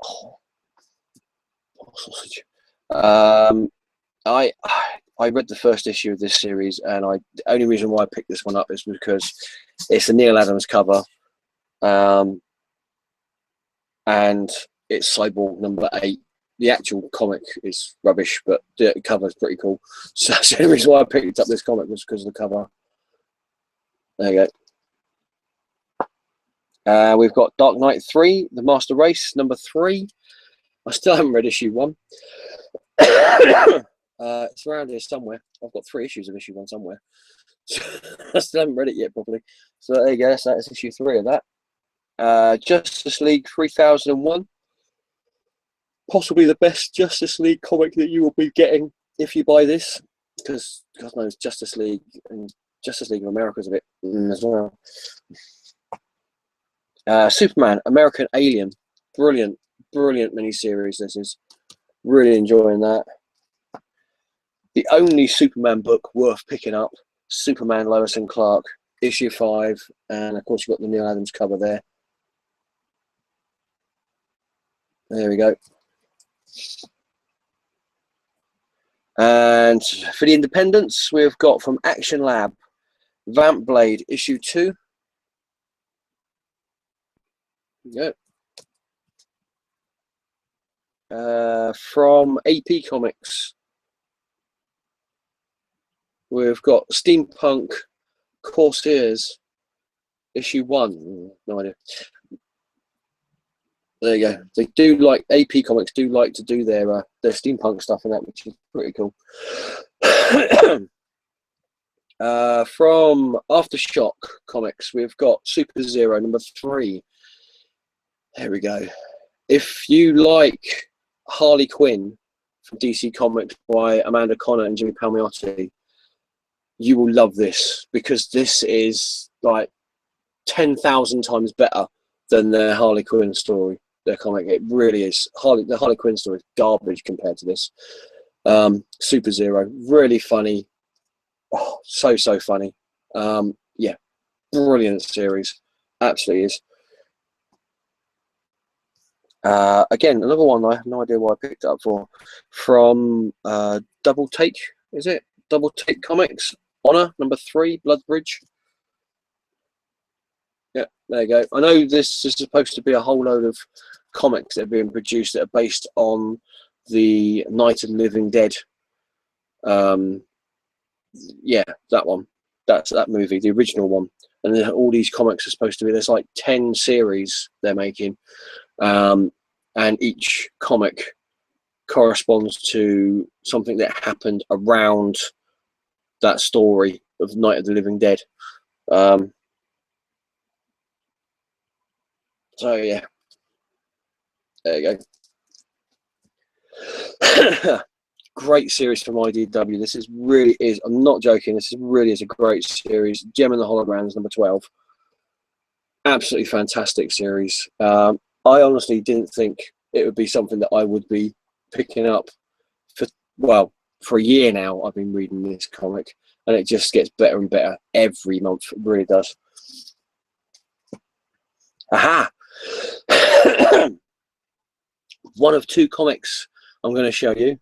Oh, sausage. I read the first issue of this series, and the only reason why I picked this one up is because it's a Neil Adams cover, and it's Cyborg #8. The actual comic is rubbish, but the cover is pretty cool. So that's the only reason why I picked up this comic, was because of the cover. There you go. We've got Dark Knight 3, The Master Race #3. I still haven't read issue 1. It's around here somewhere. I've got 3 issues of issue 1 somewhere. I still haven't read it yet properly. So there you go. That's issue 3 of that. Justice League 3001. Possibly the best Justice League comic that you will be getting if you buy this, because God knows Justice League and Justice League of America is a bit as well. Superman, American Alien. Brilliant miniseries. This is really enjoying that. The only Superman book worth picking up, Superman Lois and Clark, issue 5, and of course you've got the Neil Adams cover there. There we go. And for the independents, we've got from Action Lab, Vamp Blade issue 2. Yeah. From AP Comics, we've got Steampunk Corsairs issue 1. No idea. There you go. They do like, AP Comics do like to do their steampunk stuff and that, which is pretty cool. From Aftershock Comics, we've got Super Zero #3. There we go. If you like Harley Quinn from DC Comics by Amanda Conner and Jimmy Palmiotti, you will love this, because this is like 10,000 times better than the Harley Quinn story, their comic. It really is. The Harley Quinn story is garbage compared to this. Super Zero, really funny. Oh, so funny. Yeah, brilliant series. Absolutely is. Again, another one I have no idea why I picked it up for. From Double Take, is it? Double Take Comics, Honor #3, Bloodbridge. Yeah, there you go. I know this is supposed to be a whole load of comics that are being produced that are based on the Night of the Living Dead. Yeah, that one. That's that movie, the original one. And then all these comics are supposed to be, there's like 10 series they're making. And each comic corresponds to something that happened around that story of Night of the Living Dead. So yeah, there you go. Great series from IDW. This is really is. I'm not joking. This really is a great series. Gem and the Holograms #12. Absolutely fantastic series. I honestly didn't think it would be something that I would be picking up for a year now. I've been reading this comic, and it just gets better and better every month. It really does. Aha! One of 2 comics I'm going to show you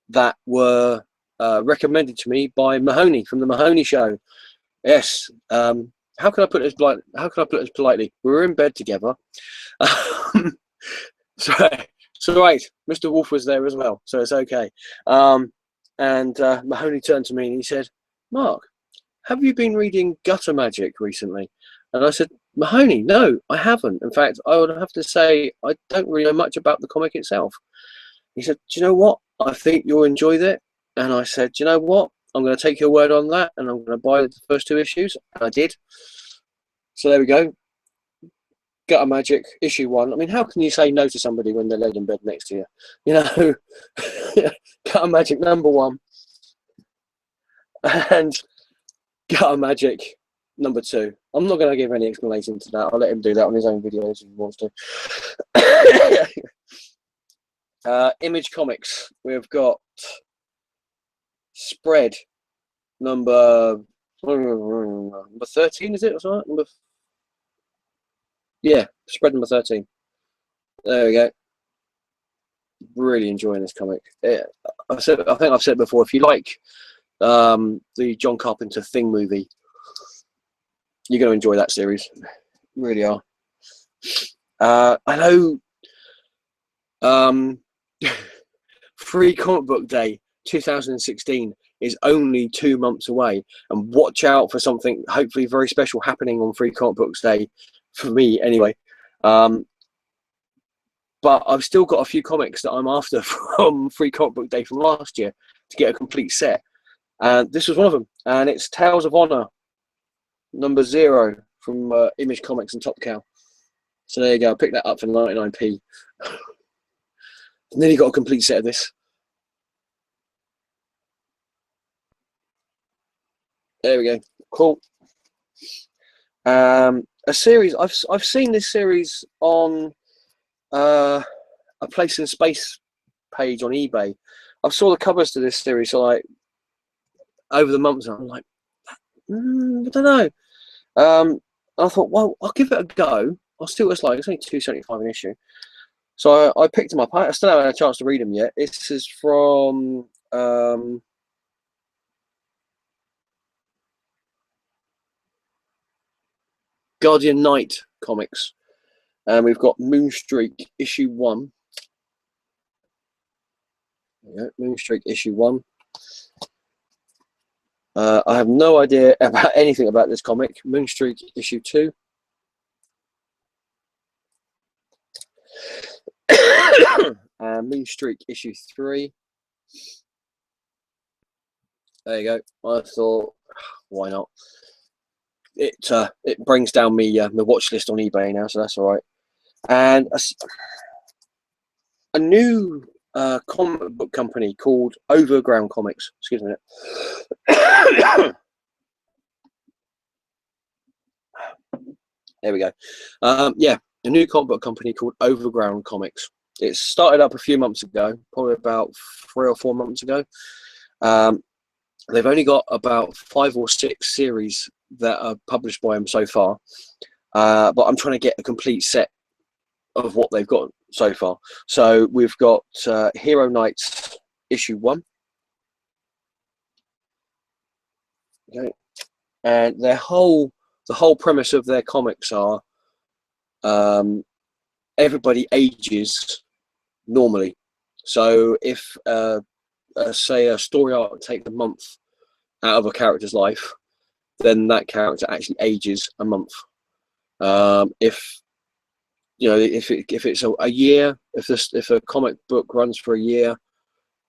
that were recommended to me by Mahoney from the Mahoney Show. Yes. How can I put this politely? We were in bed together. So right, Mr. Wolf was there as well, so it's okay. And Mahoney turned to me and he said, "Mark, have you been reading Gutter Magic recently?" And I said, "Mahoney, no, I haven't. In fact, I would have to say I don't really know much about the comic itself." He said, "Do you know what? I think you'll enjoy it." And I said, "Do you know what? I'm going to take your word on that, and I'm going to buy the first 2 issues." And I did. So there we go. Gutter Magic issue 1. I mean, how can you say no to somebody when they're laid in bed next to you? You know, Gutter Magic #1 and Gutter Magic #2. I'm not going to give any explanation to that. I'll let him do that on his own videos if he wants to. Image Comics. We've got Spread number 13, is it? Or something? Yeah, spread number 13. There we go. Really enjoying this comic. I think I've said before, if you like the John Carpenter Thing movie, you're going to enjoy that series. Really are. I know Free Comic Book Day 2016 is only 2 months away, and watch out for something hopefully very special happening on Free Comic Books Day, for me anyway. But I've still got a few comics that I'm after from Free Comic Book Day from last year to get a complete set, and this was one of them, and it's Tales of Honor number 0 from Image Comics and Top Cow. So there you go, I picked that up for 99p. Nearly got a complete set of this. There we go. Cool. A series I've seen this series on a Place in Space page on eBay. I've saw the covers to this series, so like over the months, I'm like, I don't know. I thought, well, I'll give it a go. I'll see what it's like. It's only $2.75 an issue. So I picked them up. I still haven't had a chance to read them yet. This is from Guardian Knight Comics. And we've got Moonstreak issue 1. Yeah, Moonstreak issue 1. I have no idea about anything about this comic. Moonstreak issue 2. Moonstreak issue 3. There you go. I thought, why not? It brings down me my watch list on eBay now, so that's all right. And a new comic book company called Overground Comics. Excuse me. There we go. Yeah, a new comic book company called Overground Comics. It started up a few months ago, probably about 3 or 4 months ago. They've only got about 5 or 6 series that are published by them so far, but I'm trying to get a complete set of what they've got so far. So we've got Hero Knights issue 1. Okay, and the whole premise of their comics are everybody ages normally. So if say a story arc takes a month out of a character's life, then that character actually ages a month. If you know, if it's a year, if a comic book runs for a year,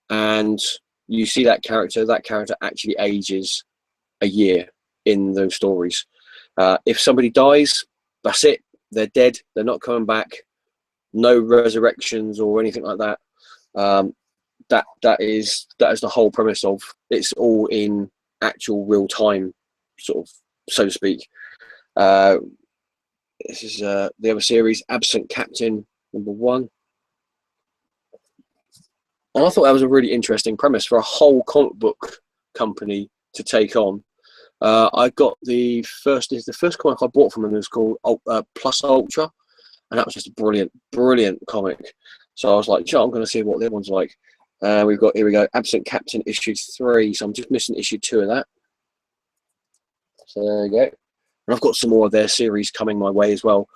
and you see that character actually ages a year in those stories. If somebody dies, that's it. They're dead. They're not coming back. No resurrections or anything like that. That is the whole premise of it's all in actual real time, sort of, so to speak. This is the other series, Absent Captain number 1. And I thought that was a really interesting premise for a whole comic book company to take on. I got the first comic I bought from them. It was called Plus Ultra, and that was just a brilliant comic. So I was like, I'm going to see what the other one's like. Here we go, Absent Captain issue 3. So I'm just missing issue 2 of that. So there you go. And I've got some more of their series coming my way as well.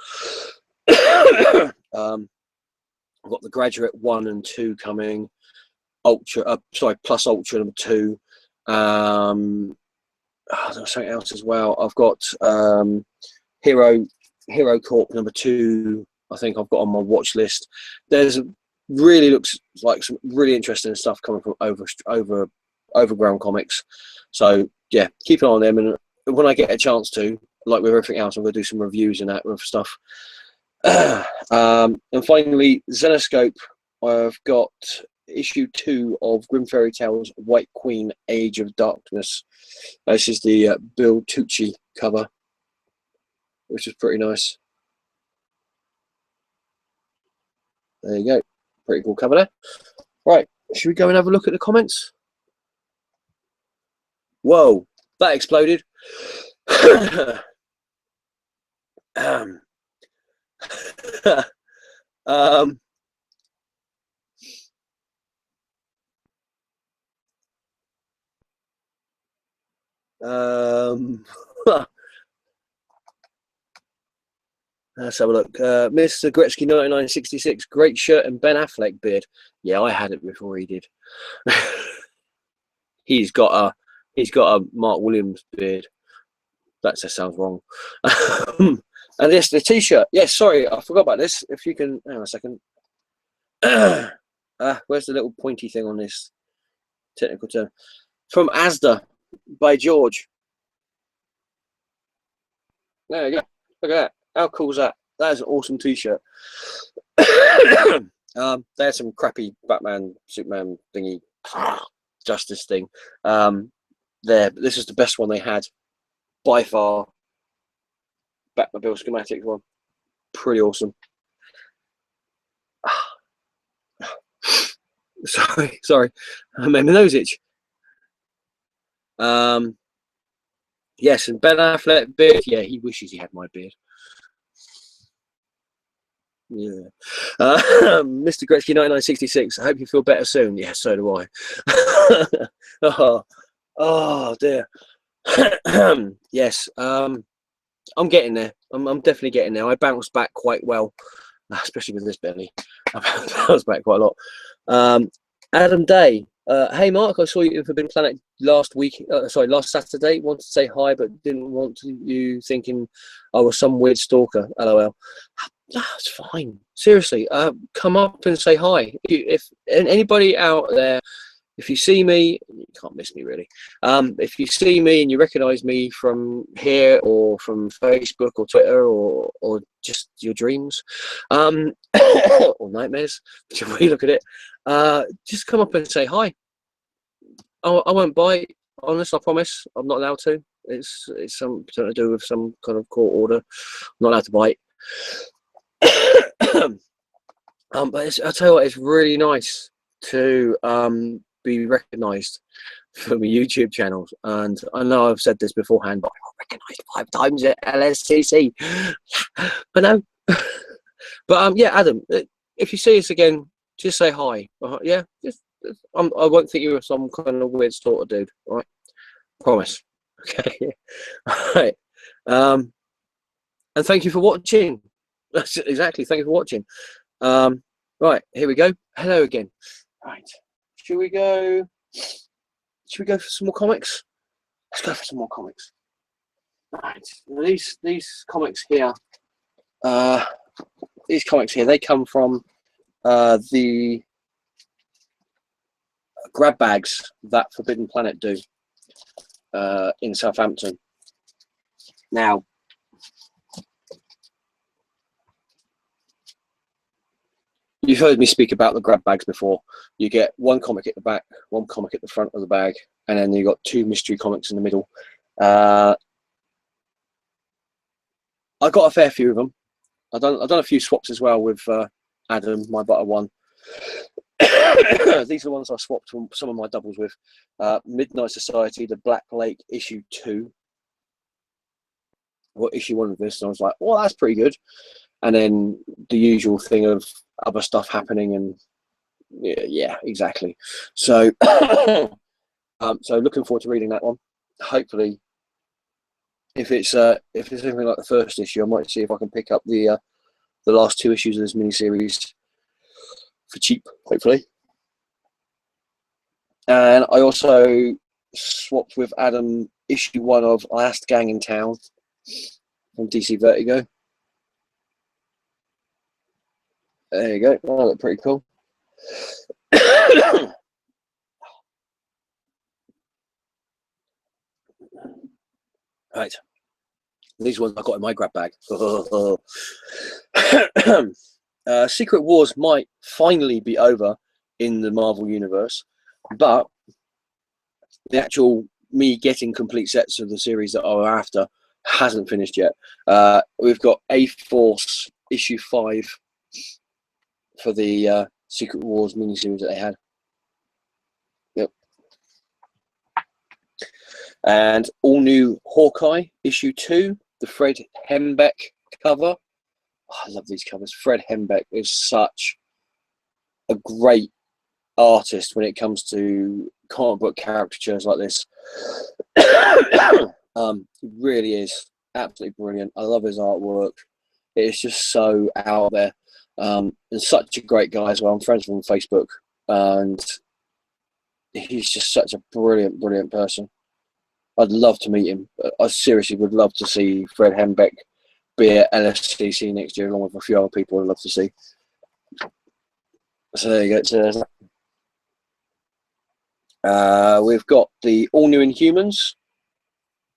I've got the Graduate 1 and 2 coming. Plus Ultra number 2. There's something else as well. I've got Hero Corp number 2. I think I've got on my watch list. There's really looks like some really interesting stuff coming from Overground Comics. So yeah, keep an eye on them, and when I get a chance to, like with everything else, I'm going to do some reviews and that with stuff. And finally, Zenoscope. I've got issue 2 of Grim Fairy Tales White Queen Age of Darkness. This is the Bill Tucci cover, which is pretty nice. There you go. Pretty cool cover there. Right, should we go and have a look at the comments? Whoa, that exploded. um, um, um, let's have a look. Mr. Gretzky 1966, great shirt and Ben Affleck beard. Yeah, I had it before he did. he's got a Mark Williams beard. That just sounds wrong. And this, the t-shirt. Yes, sorry, I forgot about this. If you can, hang on a second. Where's the little pointy thing on this technical term? From Asda by George. There you go. Look at that. How cool is that? That is an awesome t-shirt. There's some crappy Batman, Superman thingy, Justice thing. This is the best one they had by far. Batmobile schematic one, pretty awesome. sorry, I made my nose itch. Yes, and Ben Affleck beard. Yeah, he wishes he had my beard. Yeah. Mr. Gretzky 1966. I hope you feel better soon. Yeah, so do I. oh dear. Yes. I'm getting there. I'm definitely getting there. I bounced back quite well, especially with this belly. I bounced back quite a lot. Adam Day. Hey Mark, I saw you in Forbidden Planet last Saturday. Wanted to say hi, but didn't want you thinking I was some weird stalker. LOL. That's fine. Seriously, come up and say hi. If anybody out there, if you see me, you can't miss me really. If you see me and you recognise me from here or from Facebook or Twitter or just your dreams, or nightmares, whichever way you look at it, just come up and say hi. I won't bite. Honest, I promise. I'm not allowed to. It's something to do with some kind of court order. I'm not allowed to bite. But I'll tell you what, it's really nice to be recognised for my YouTube channels. And I know I've said this beforehand, but I got recognised 5 times at LSCC. But no. But yeah, Adam, if you see us again, just say hi. Yeah, I won't think you were some kind of weird sort of dude. All right, promise. Okay. All right. And thank you for watching. That's exactly. Thank you for watching. Right, here we go. Hello again. Right, should we go for some more comics? Let's go for some more comics. Right, these comics here, they come from the grab bags that Forbidden Planet do in Southampton. Now, you've heard me speak about the grab bags before. You get one comic at the back, one comic at the front of the bag, and then you've got 2 mystery comics in the middle. I got a fair few of them. I've done a few swaps as well with Adam, my butter one. These are the ones I swapped from some of my doubles with. Midnight Society, the Black Lake issue 2. What issue 1 of this? And I was like, well, that's pretty good. And then the usual thing of other stuff happening, and yeah, exactly. So, so looking forward to reading that one. Hopefully, if it's anything like the first issue, I might see if I can pick up the last 2 issues of this miniseries for cheap, hopefully. And I also swapped with Adam issue 1 of Last Gang in Town from DC Vertigo. There you go. Oh, that looked pretty cool. Right. These ones I got in my grab bag. Secret Wars might finally be over in the Marvel Universe, but the actual me getting complete sets of the series that I'm after hasn't finished yet. We've got A-Force issue 5 for the Secret Wars miniseries that they had. Yep. And all new Hawkeye issue 2, the Fred Hembeck cover. Oh, I love these covers. Fred Hembeck is such a great artist when it comes to comic book caricatures like this. He really is absolutely brilliant. I love his artwork. It is just so out there, and such a great guy as well. I'm friends with him on Facebook, and he's just such a brilliant person. I'd love to meet him. I seriously would love to see Fred Hembeck be at LSCC next year, along with a few other people I'd love to see. So there you go. We've got the All New Inhumans,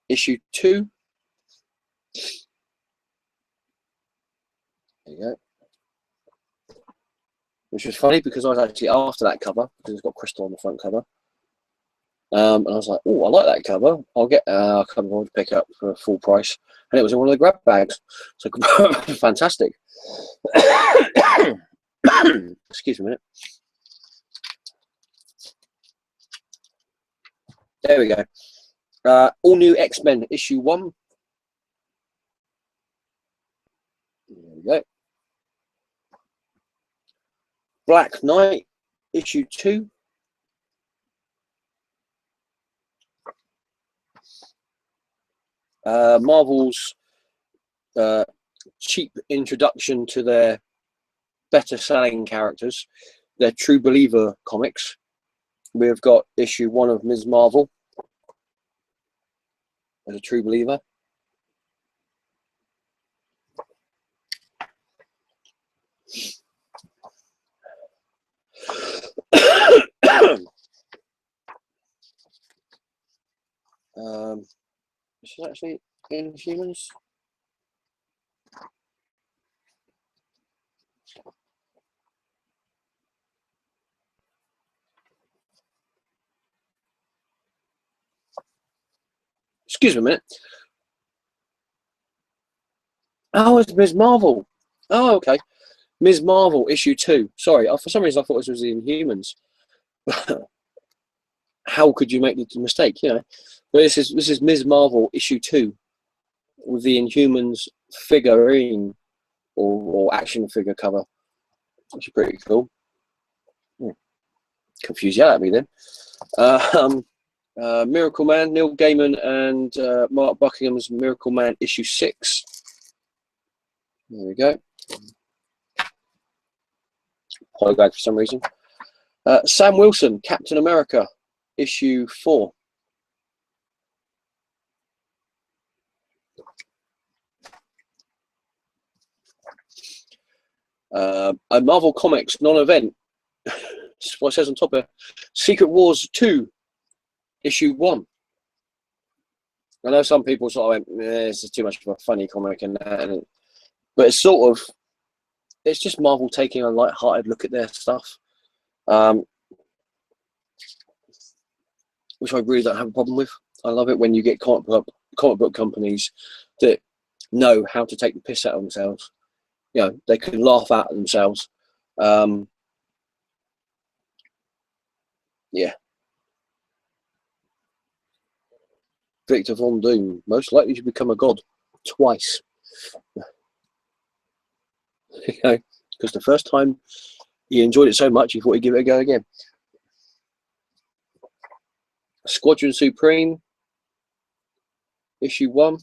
issue 2. There you go. Which was funny because I was actually after that cover because it's got Crystal on the front cover. And I was like, oh, I like that cover. I'll get a cover to pick up for full price. And it was in one of the grab bags. So fantastic. Excuse me a minute. There we go. All New X-Men issue 1. There we go. Black Knight issue 2. Marvel's cheap introduction to their better selling characters, their True Believer comics. We've got issue 1 of Ms. Marvel as a True Believer. This is actually Inhumans. Excuse me a minute. Oh, it's Ms. Marvel. Oh, okay. Ms. Marvel issue 2. Sorry, for some reason I thought this was the Inhumans. How could you make the mistake? You know, but this is Ms. Marvel issue 2 with the Inhumans figurine or action figure cover, which is pretty cool. Confused you out at me then. Miracle Man, Neil Gaiman and Mark Buckingham's Miracle Man issue 6. There we go. Holograph for some reason. Sam Wilson, Captain America issue 4. A Marvel Comics non-event. What it says on top there. Secret Wars 2 issue 1. I know some people sort of went, this is too much of a funny comic and that, but it's sort of, it's just Marvel taking a light-hearted look at their stuff, which I really don't have a problem with. I love it when you get comic book companies that know how to take the piss out of themselves. You know, they can laugh at themselves. Yeah. Victor Von Doom, most likely to become a god twice. You know, because the first time he enjoyed it so much, he thought he'd give it a go again. Squadron Supreme, issue 1.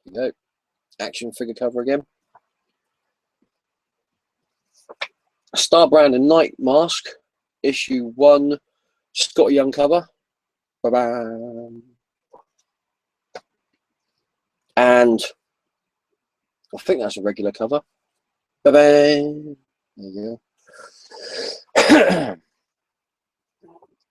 There you go. Action figure cover again. Starbrand and Night Mask, issue 1. Scott Young cover. Ba-bam. And I think that's a regular cover. Ba-bam. There you go.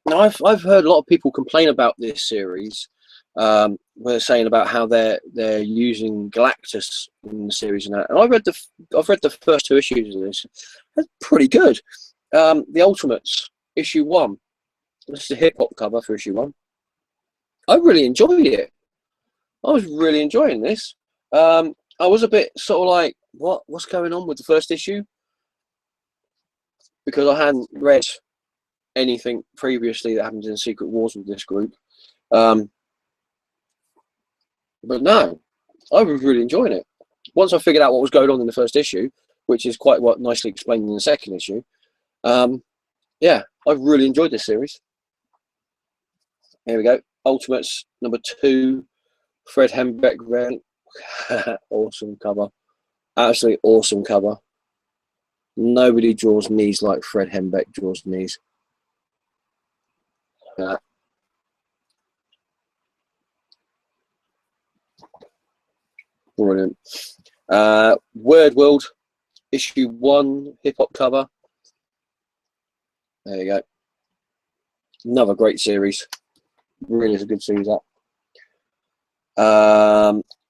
Now, I've heard a lot of people complain about this series. They're saying about how they're using Galactus in the series and that. And I've read the first 2 issues of this. That's pretty good. The Ultimates, issue 1. This is a hip hop cover for issue 1. I really enjoyed it. I was really enjoying this. I was a bit sort of like, what's going on with the first issue? Because I hadn't read anything previously that happened in Secret Wars with this group. But no, I was really enjoying it. Once I figured out what was going on in the first issue, which is quite what nicely explained in the second issue, yeah, I've really enjoyed this series. Here we go. Ultimates number 2, Fred Hembeck variant. Awesome cover. Absolutely awesome cover. Nobody draws knees like Fred Hembeck draws knees. Brilliant. Word World, issue 1, hip hop cover. There you go. Another great series. Really is a good series, that.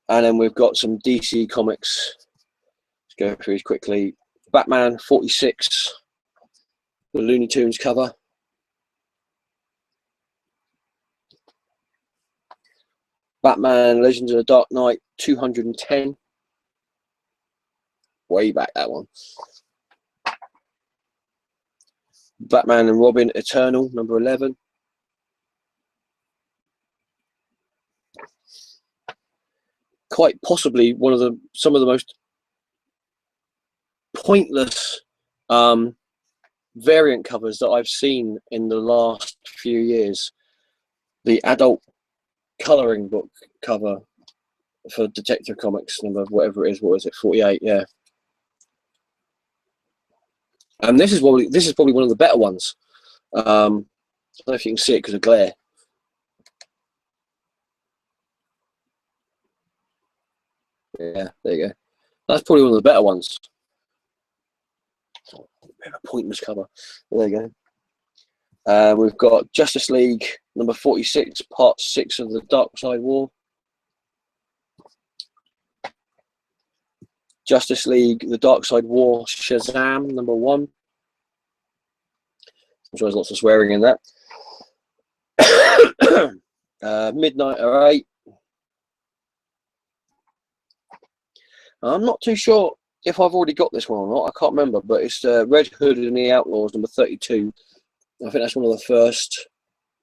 And then we've got some DC comics. Let's go through these quickly. Batman 46, the Looney Tunes cover. Batman Legends of the Dark Knight 210. Way back, that one. Batman and Robin Eternal number 11. Quite possibly one of some of the most pointless variant covers that I've seen in the last few years. The adult coloring book cover for Detective Comics number whatever it is. What is it? 48. Yeah. And this is probably one of the better ones. I don't know if you can see it because of glare. Yeah, there you go. That's probably one of the better ones. Bit of a pointless cover. There you go. We've got Justice League number 46, part 6 of the Dark Side War. Justice League, the Dark Side War, Shazam number 1. I'm sure there's lots of swearing in that. Midnight 08. I'm not too sure if I've already got this one or not. I can't remember, but it's Red Hood and the Outlaws number 32. I think that's one of the first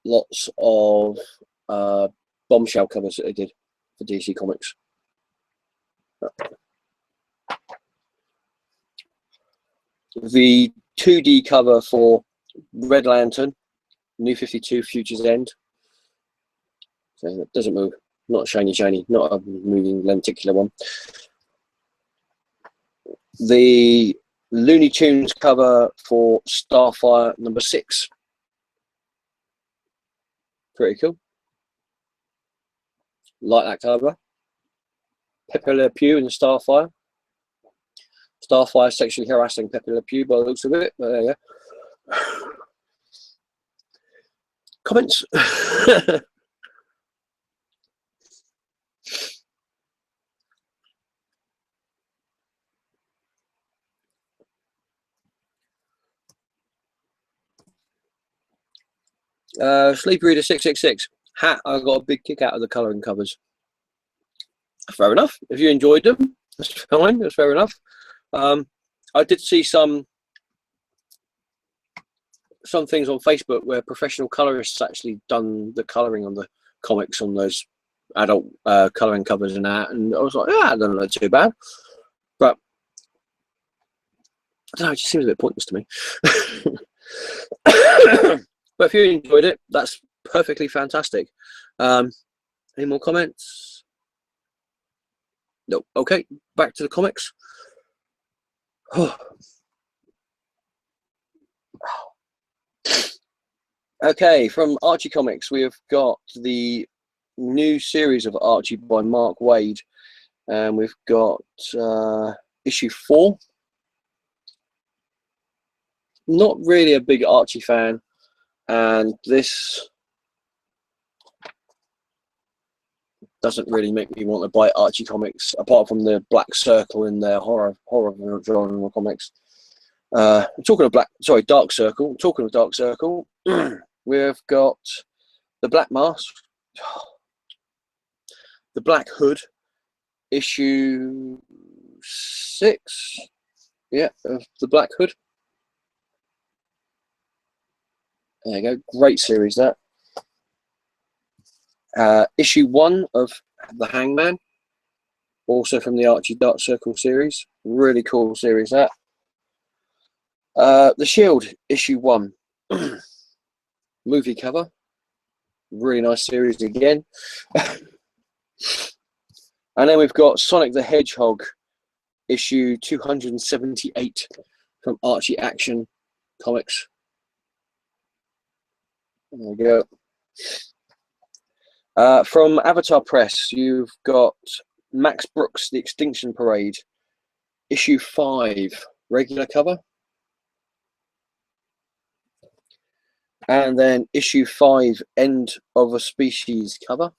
lots of bombshell covers that they did for DC Comics. The 2D cover for Red Lantern, New 52, Future's End. So it doesn't move. Not shiny, not a moving lenticular one. The Looney Tunes cover for Starfire number 6. Pretty cool. Like that cover. Pepe Le Pew and Starfire. Starfire sexually harassing Pepe Le Pew by the looks of it. But there you go. Comments? Sleep Reader 666. Hat, I got a big kick out of the colouring covers. Fair enough. If you enjoyed them, that's fine. That's fair enough. I did see some things on Facebook where professional colorists actually done the colouring on the comics on those adult colouring covers and that, and I was like, yeah, I don't know, too bad. But I don't know, it just seems a bit pointless to me. But if you enjoyed it, that's perfectly fantastic. Any more comments? No. Okay, back to the comics. Okay, from Archie Comics, we have got the new series of Archie by Mark Waid, and we've got issue 4. Not really a big Archie fan, and this doesn't really make me want to buy Archie Comics, apart from the Black Circle in their horror genre comics. Talking of Dark Circle. Talking of Dark Circle, we've got the Black Mask, the Black Hood, issue 6. Yeah, of the Black Hood. There you go. Great series, that. Issue 1 of The Hangman, also from the Archie Dark Circle series. Really cool series, that. The Shield, issue 1. Movie cover. Really nice series again. And then we've got Sonic the Hedgehog, issue 278 from Archie Action Comics. There we go. From Avatar Press, you've got Max Brooks, The Extinction Parade, issue 5, regular cover. And then issue 5, End of a Species cover.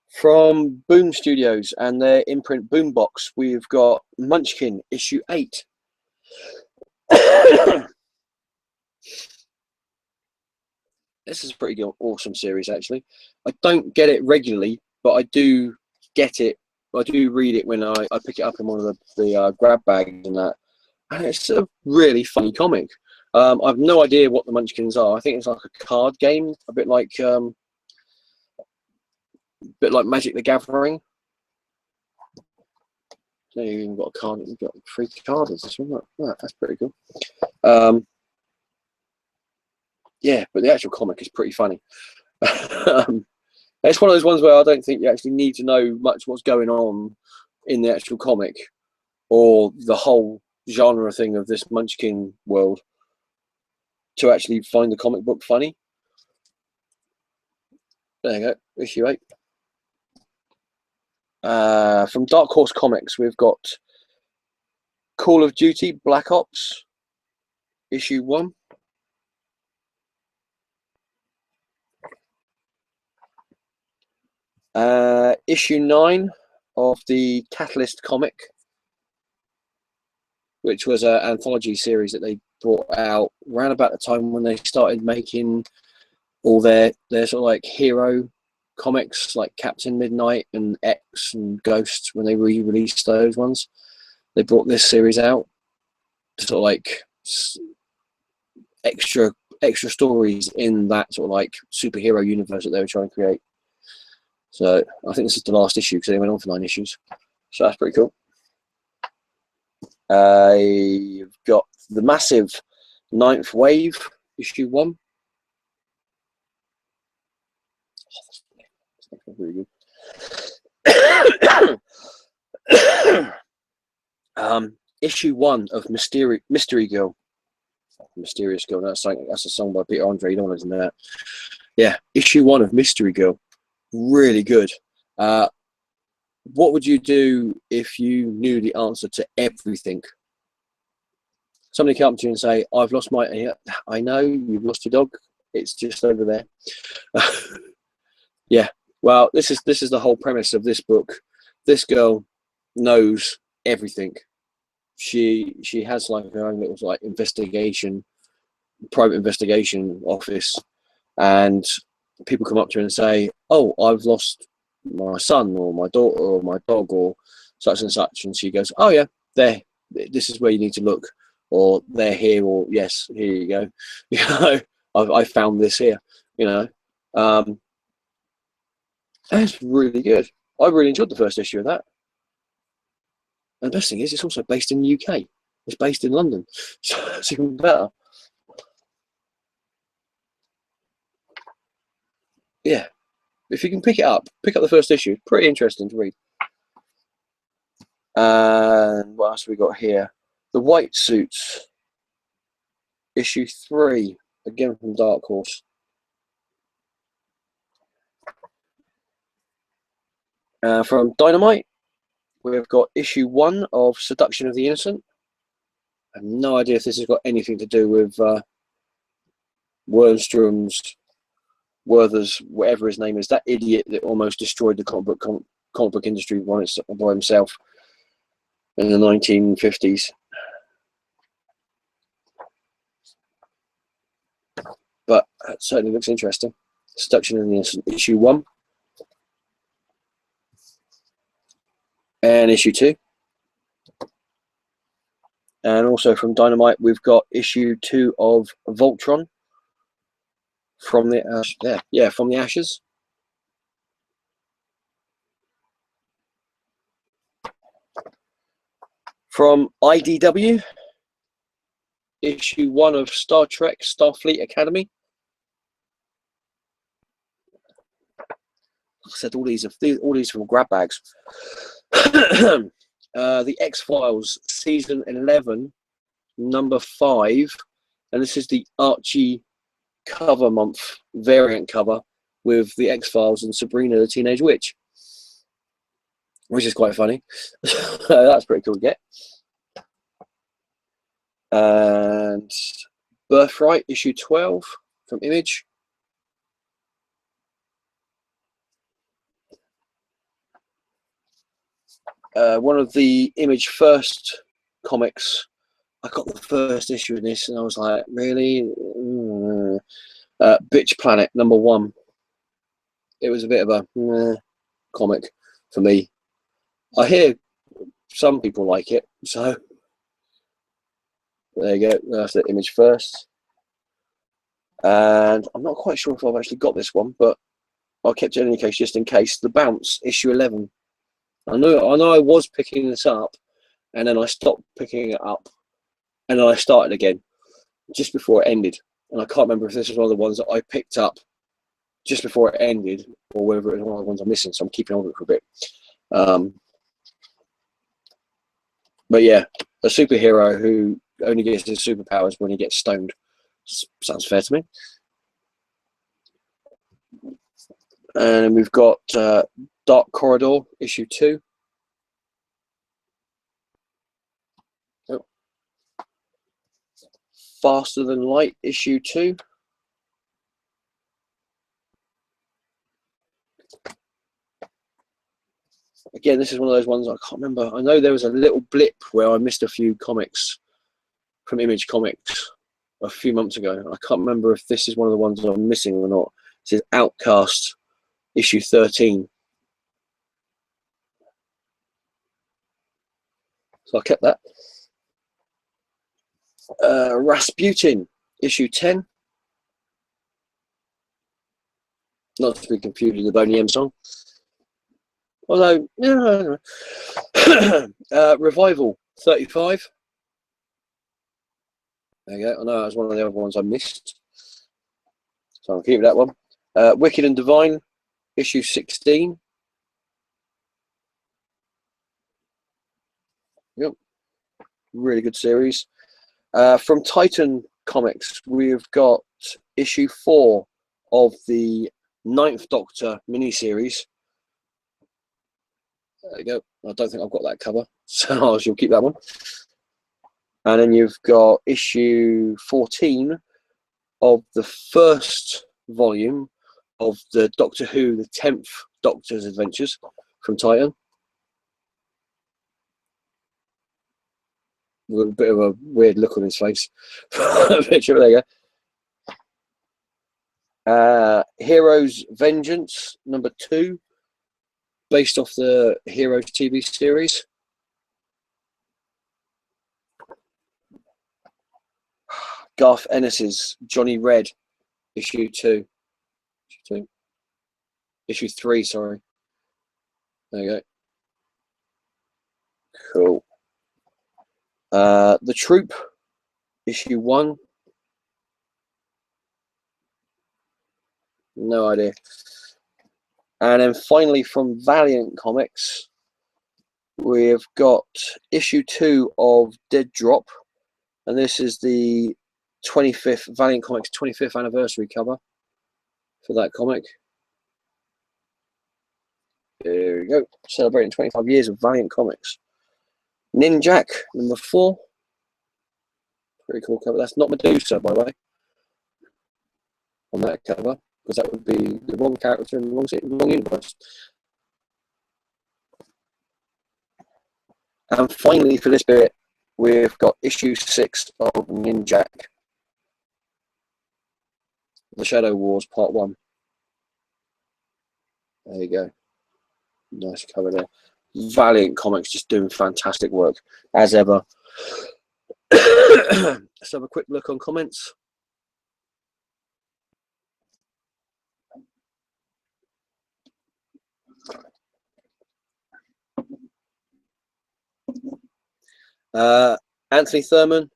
From Boom Studios and their imprint Boombox, we've got Munchkin, issue 8. This is a pretty good, awesome series, actually. I don't get it regularly, but I do get it. I do read it when I pick it up in one of the grab bags and that. And it's a really funny comic. I've no idea what the Munchkins are. I think it's like a card game, a bit like Magic the Gathering. So you even got a card. You've got 3 cards. This one, that's pretty cool. Yeah, but the actual comic is pretty funny. It's one of those ones where I don't think you actually need to know much what's going on in the actual comic or the whole genre thing of this Munchkin world to actually find the comic book funny. There you go, issue 8. From Dark Horse Comics, we've got Call of Duty Black Ops, issue 1. Issue 9 of the Catalyst comic, which was an anthology series that they brought out around about the time when they started making all their sort of like hero comics, like Captain Midnight and X and Ghost. When they re-released those ones, they brought this series out to sort of like extra stories in that sort of like superhero universe that they were trying to create. So I think this is the last issue because they went on for 9 issues. So that's pretty cool. You've got the massive 9th Wave, issue 1. Oh, that's really good. Issue 1 of Mystery Girl. Mysterious Girl. That's a song by Peter Andre. You don't want to know that. Yeah, issue 1 of Mystery Girl. Really good. What would you do if you knew the answer to everything? Somebody come up to you and say, I've lost my... I know, you've lost your dog. It's just over there. Yeah. Well, this is the whole premise of this book. This girl knows everything. She has like her own little like private investigation office, and people come up to her and say, oh, I've lost my son or my daughter or my dog or such and such, and she goes, oh yeah, there, this is where you need to look, or they're here, or yes, here you go. You know, I found this here, you know. That's really good. I really enjoyed the first issue of that. And the best thing is it's also based in the UK. It's based in London, so it's even better. Yeah, if you can pick up the first issue. Pretty interesting to read. And what else have we got here? The White Suits, issue 3, again from Dark Horse. From Dynamite, we've got issue 1 of Seduction of the Innocent. I have no idea if this has got anything to do with Werthers, whatever his name is, that idiot that almost destroyed the comic book industry by himself in the 1950s. But it certainly looks interesting. Seduction of the Innocent, issue 1. And issue 2. And also from Dynamite, we've got issue 2 of Voltron from the from the Ashes. From IDW, issue 1 of Star Trek Starfleet Academy. I said all these from grab bags. The X-Files season 11, number 5, and this is the Archie cover month variant cover with the X-Files and Sabrina the Teenage Witch, which is quite funny. That's pretty cool to get. And Birthright issue 12 from Image. One of the Image first comics. I got the first issue of this and I was like, really? Bitch Planet number 1. It was a bit of a comic for me. I hear some people like it, so there you go. That's the Image first. And I'm not quite sure if I've actually got this one, but I kept it in any case, just in case. The Bounce issue 11. I know I was picking this up, and then I stopped picking it up, and then I started again just before it ended. And I can't remember if this was one of the ones that I picked up just before it ended, or whether it was one of the ones I'm missing. So I'm keeping on with it for a bit. But yeah, a superhero who only gets his superpowers when he gets stoned. Sounds fair to me. And we've got Dark Corridor issue 2. Oh. Faster Than Light issue 2. Again, this is one of those ones I can't remember. I know there was a little blip where I missed a few comics from Image Comics a few months ago. I can't remember if this is one of the ones I'm missing or not. This is Outcast issue 13. So I kept that. Rasputin issue 10. Not to be confused with the Boney M song. Although, Revival 35. There you go. I know that was one of the other ones I missed, so I'll keep that one. Wicked and Divine issue 16. Yep, really good series. From Titan Comics, we've got issue 4 of the 9th Doctor miniseries. There you go. I don't think I've got that cover, so I shall keep that one. And then you've got issue 14 of the first volume of the Doctor Who, the 10th Doctor's Adventures from Titan. With a bit of a weird look on his face. Picture, there you go. Heroes Vengeance, number 2, based off the Heroes TV series. Garth Ennis's Johnny Red, issue 2. Issue 3, sorry. There you go. Cool. The Troop, issue 1. No idea. And then finally from Valiant Comics, we've got issue 2 of Dead Drop. And this is the 25th, Valiant Comics 25th anniversary cover for that comic. There we go. Celebrating 25 years of Valiant Comics. Ninjak, number 4. Pretty cool cover. That's not Medusa, by the way, on that cover, because that would be the wrong character in the wrong universe. And finally, for this bit, we've got issue 6 of Ninjak, The Shadow Wars Part 1. There you go. Nice cover there. Valiant Comics just doing fantastic work, as ever. Let's have a quick look on comments. Anthony Thurman,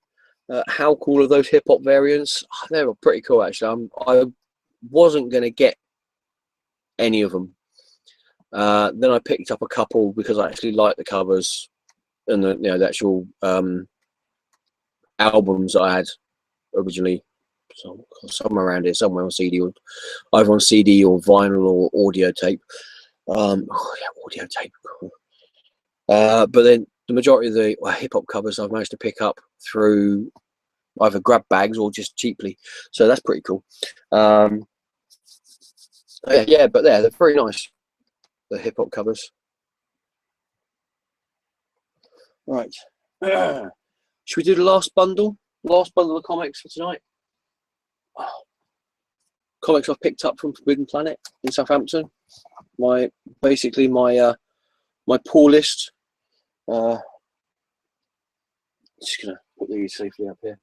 how cool are those hip hop variants? They were pretty cool, actually. I wasn't going to get any of them. Then I picked up a couple because I actually liked the covers and the actual albums I had originally. So somewhere around here, somewhere on CD, or either on CD or vinyl or audio tape. Oh yeah, audio tape. But then the majority of the hip hop covers I've managed to pick up through either grab bags or just cheaply. So that's pretty cool. Yeah, but they're very nice, the hip hop covers. Right. Should we do the last bundle? Last bundle of comics for tonight. Comics I've picked up from Forbidden Planet in Southampton. Basically my pull list. Just gonna put these safely up here.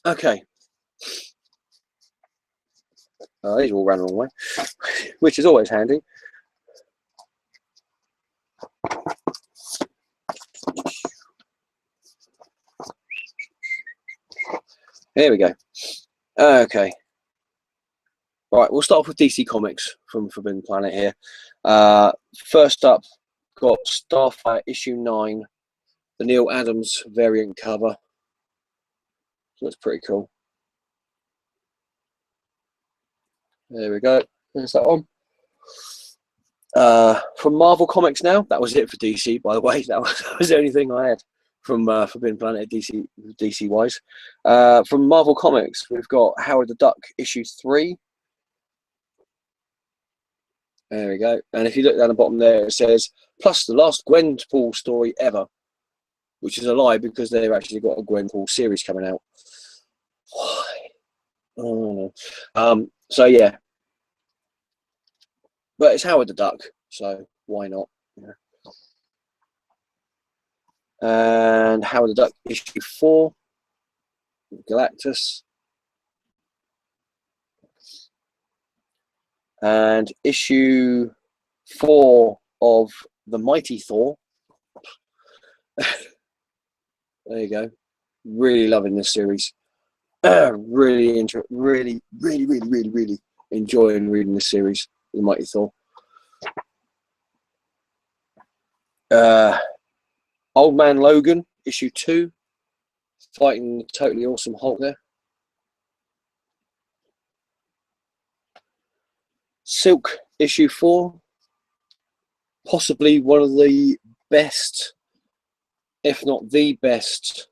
Okay. These all ran the wrong way, which is always handy. Here we go. Okay. Right, we'll start off with DC Comics from Forbidden Planet here. First up, got Starfire issue 9, the Neil Adams variant cover. So that's pretty cool. There we go. There's that one. From Marvel Comics now. That was it for DC, by the way. That was the only thing I had from Forbidden Planet DC wise. From Marvel Comics, we've got Howard the Duck issue 3. There we go. And if you look down the bottom there, it says, plus the last Gwenpool story ever, which is a lie because they've actually got a Gwenpool series coming out. Why? Oh, no. So yeah, but it's Howard the Duck, so why not? Yeah. And Howard the Duck issue 4, Galactus, and issue 4 of the Mighty Thor. There you go. Really loving this series. Really enjoying reading this series, the Mighty Thor. Old Man Logan issue 2, fighting the totally awesome Hulk there. Silk issue 4, possibly one of the best, if not the best,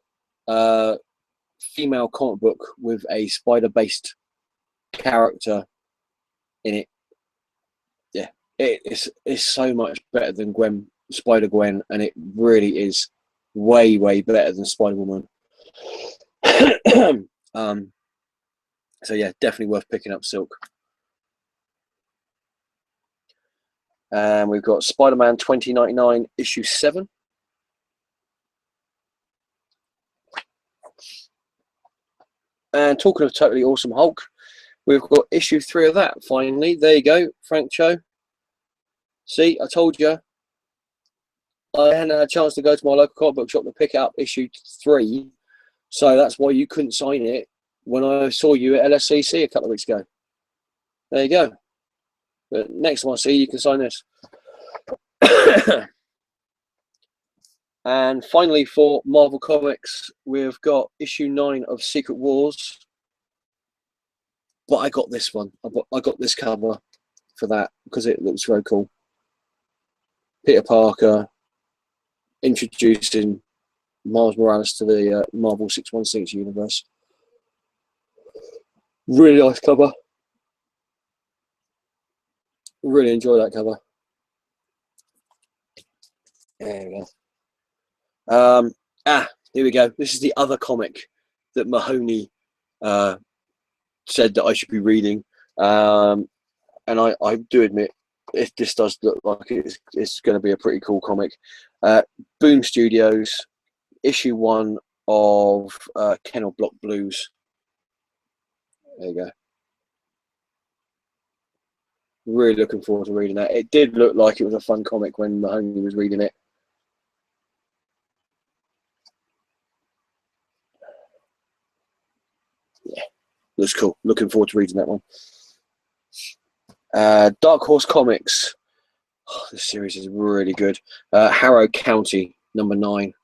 female comic book with a spider-based character in it. Yeah, it's so much better than Spider-Gwen, and it really is way better than Spider-Woman. So yeah, definitely worth picking up Silk. And we've got Spider-Man 2099 issue 7. And talking of totally awesome Hulk, we've got issue 3 of that finally. There you go, Frank Cho. See, I told you. I hadn't had a chance to go to my local comic book shop to pick up issue 3, so that's why you couldn't sign it when I saw you at LSCC a couple of weeks ago. There you go. But next time I see you, you can sign this. And finally, for Marvel Comics, we've got issue 9 of Secret Wars. But I got this one. I got this cover for that because it looks very cool. Peter Parker introducing Miles Morales to the Marvel 616 universe. Really nice cover. Really enjoy that cover. There we go. Here we go. This is the other comic that Mahoney said that I should be reading, and I do admit, if this does look like it's going to be a pretty cool comic. Boom Studios, issue 1 of Kennel Block Blues. There you go. Really looking forward to reading that. It did look like it was a fun comic when Mahoney was reading it. Yeah, looks cool. Looking forward to reading that one. Dark Horse Comics. Oh, this series is really good. Harrow County, number 9.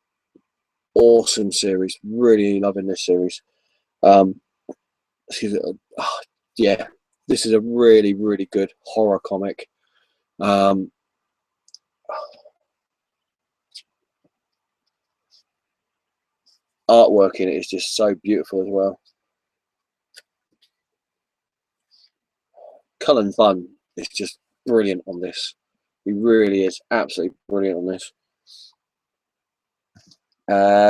Awesome series. Really loving this series. Excuse me. Oh, yeah, this is a really, really good horror comic. Artwork in it is just so beautiful as well. Cullen Bunn is just brilliant on this. He really is absolutely brilliant on this.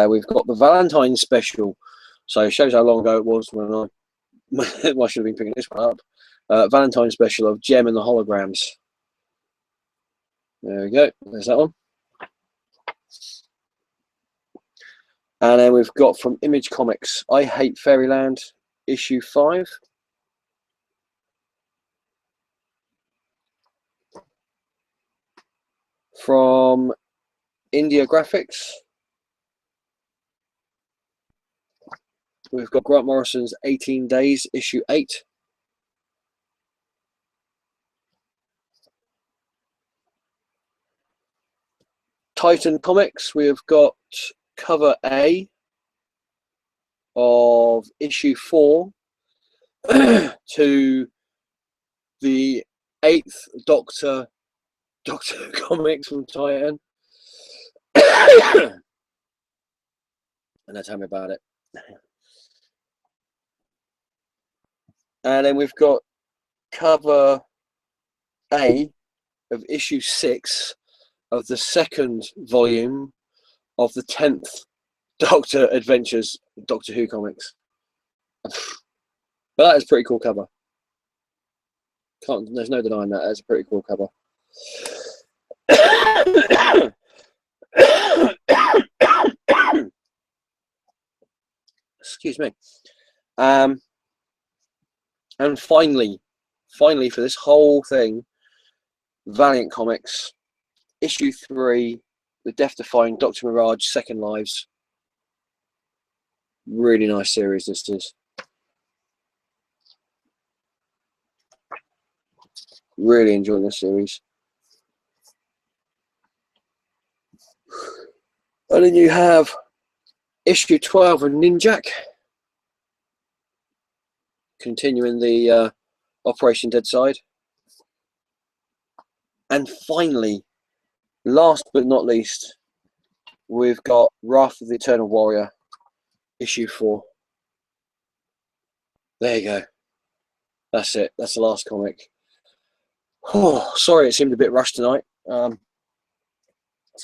We've got the Valentine's special, so it shows how long ago it was when I should have been picking this one up. Valentine's special of Gem and the Holograms. There we go. There's that one. And then we've got from Image Comics, I Hate Fairyland, issue 5. From India Graphics, we've got Grant Morrison's 18 Days, issue 8. Titan Comics, we've got cover A of issue 4 to the 8th Doctor Comics from Titan. And tell me about it. And then we've got cover A of issue 6 of the 2nd volume of the 10th Doctor Adventures Doctor Who comics. But that is a pretty cool cover. There's no denying that. That's a pretty cool cover. Excuse me. And finally for this whole thing, Valiant Comics, issue 3, The Death-Defying Dr. Mirage Second Lives. Really nice series this is. Really enjoying this series. And then you have issue 12 of Ninjak, continuing the Operation Deadside. And finally, last but not least, we've got Wrath of the Eternal Warrior, issue 4. There you go. That's it. That's the last comic. Oh, sorry, it seemed a bit rushed tonight. So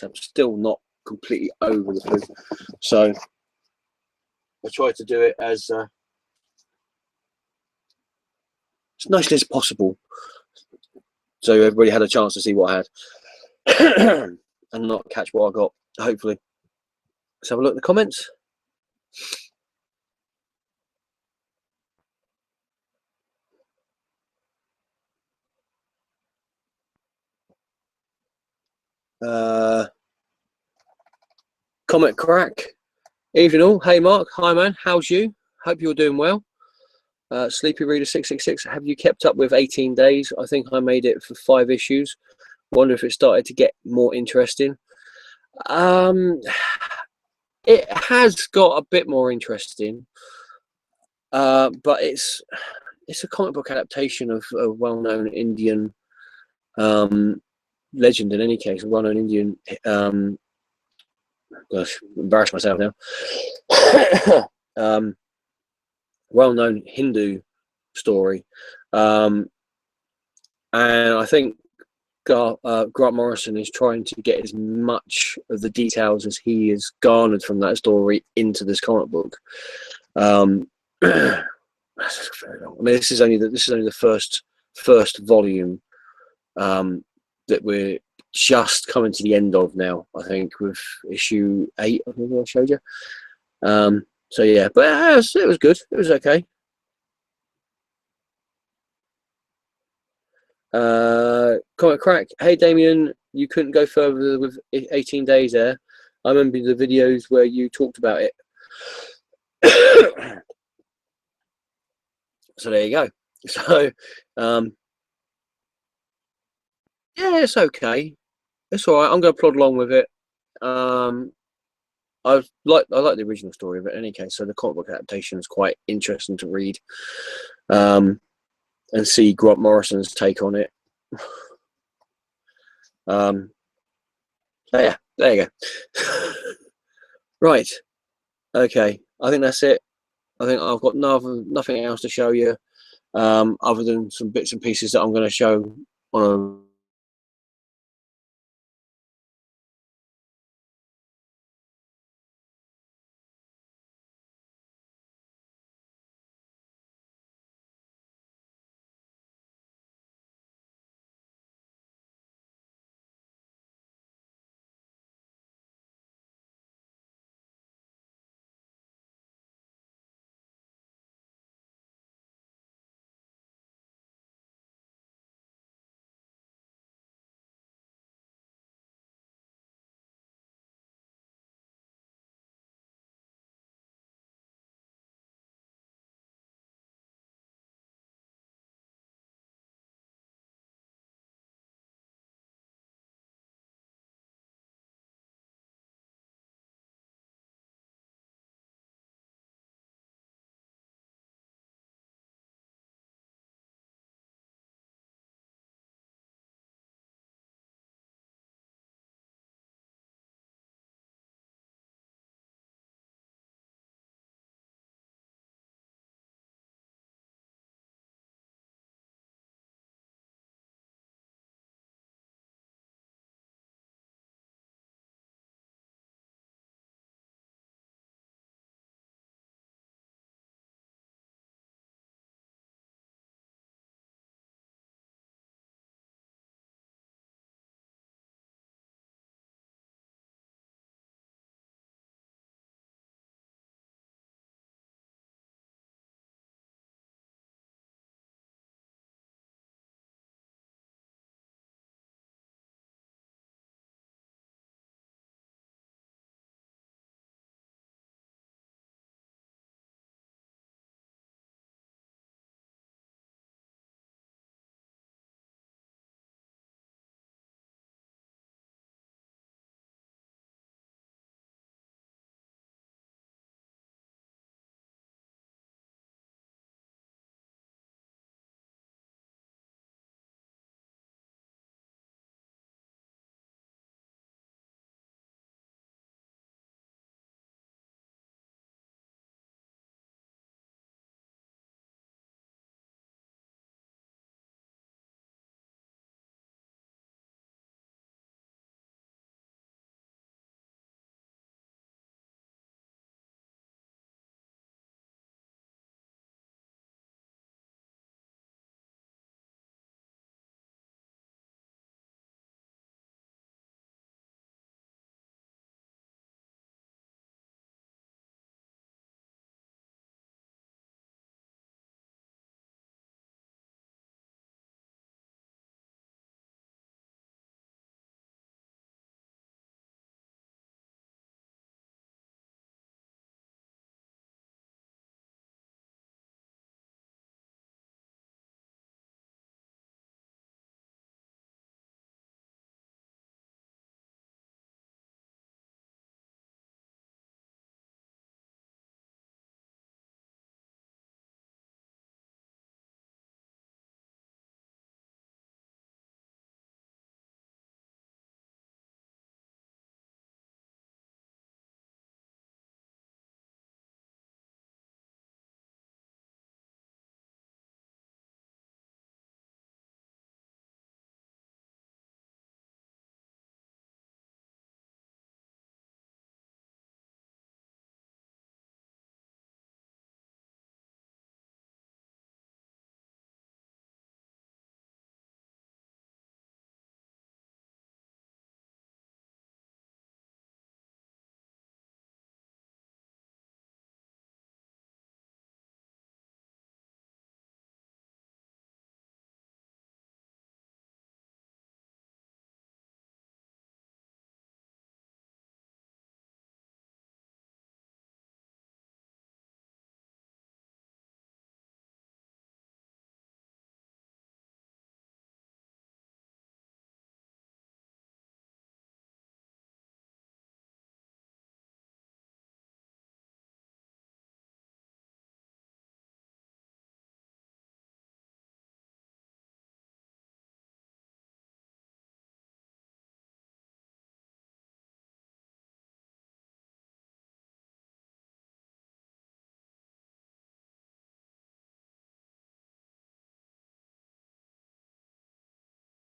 I'm still not completely over the poo. So I tried to do it as nicely as possible, so everybody had a chance to see what I had and not catch what I got, hopefully. Let's have a look at the comments. Comment Crack, evening all. Hey Mark, hi man, how's you? Hope you're doing well. Sleepy Reader 666, have you kept up with 18 Days? I think I made it for 5 issues. Wonder if it started to get more interesting. It has got a bit more interesting, but it's a comic book adaptation of a well-known Indian legend. In any case, a well-known Indian. Gosh, embarrass myself now. Well-known Hindu story, and I think Grant Morrison is trying to get as much of the details as he has garnered from that story into this comic book. I mean, this is only the first volume that we're just coming to the end of now. I think with issue 8. I think I showed you. So yeah, but it was good. It was okay. Comment Crack. Hey Damien, you couldn't go further with 18 days there. I remember the videos where you talked about it. So there you go. So yeah, it's okay. It's all right. I'm going to plod along with it. I like the original story of it in any case. So the comic book adaptation is quite interesting to read, and see Grant Morrison's take on it. So yeah, there you go. Right. Okay. I think that's it. I think I've got nothing else to show you, other than some bits and pieces that I'm going to show on a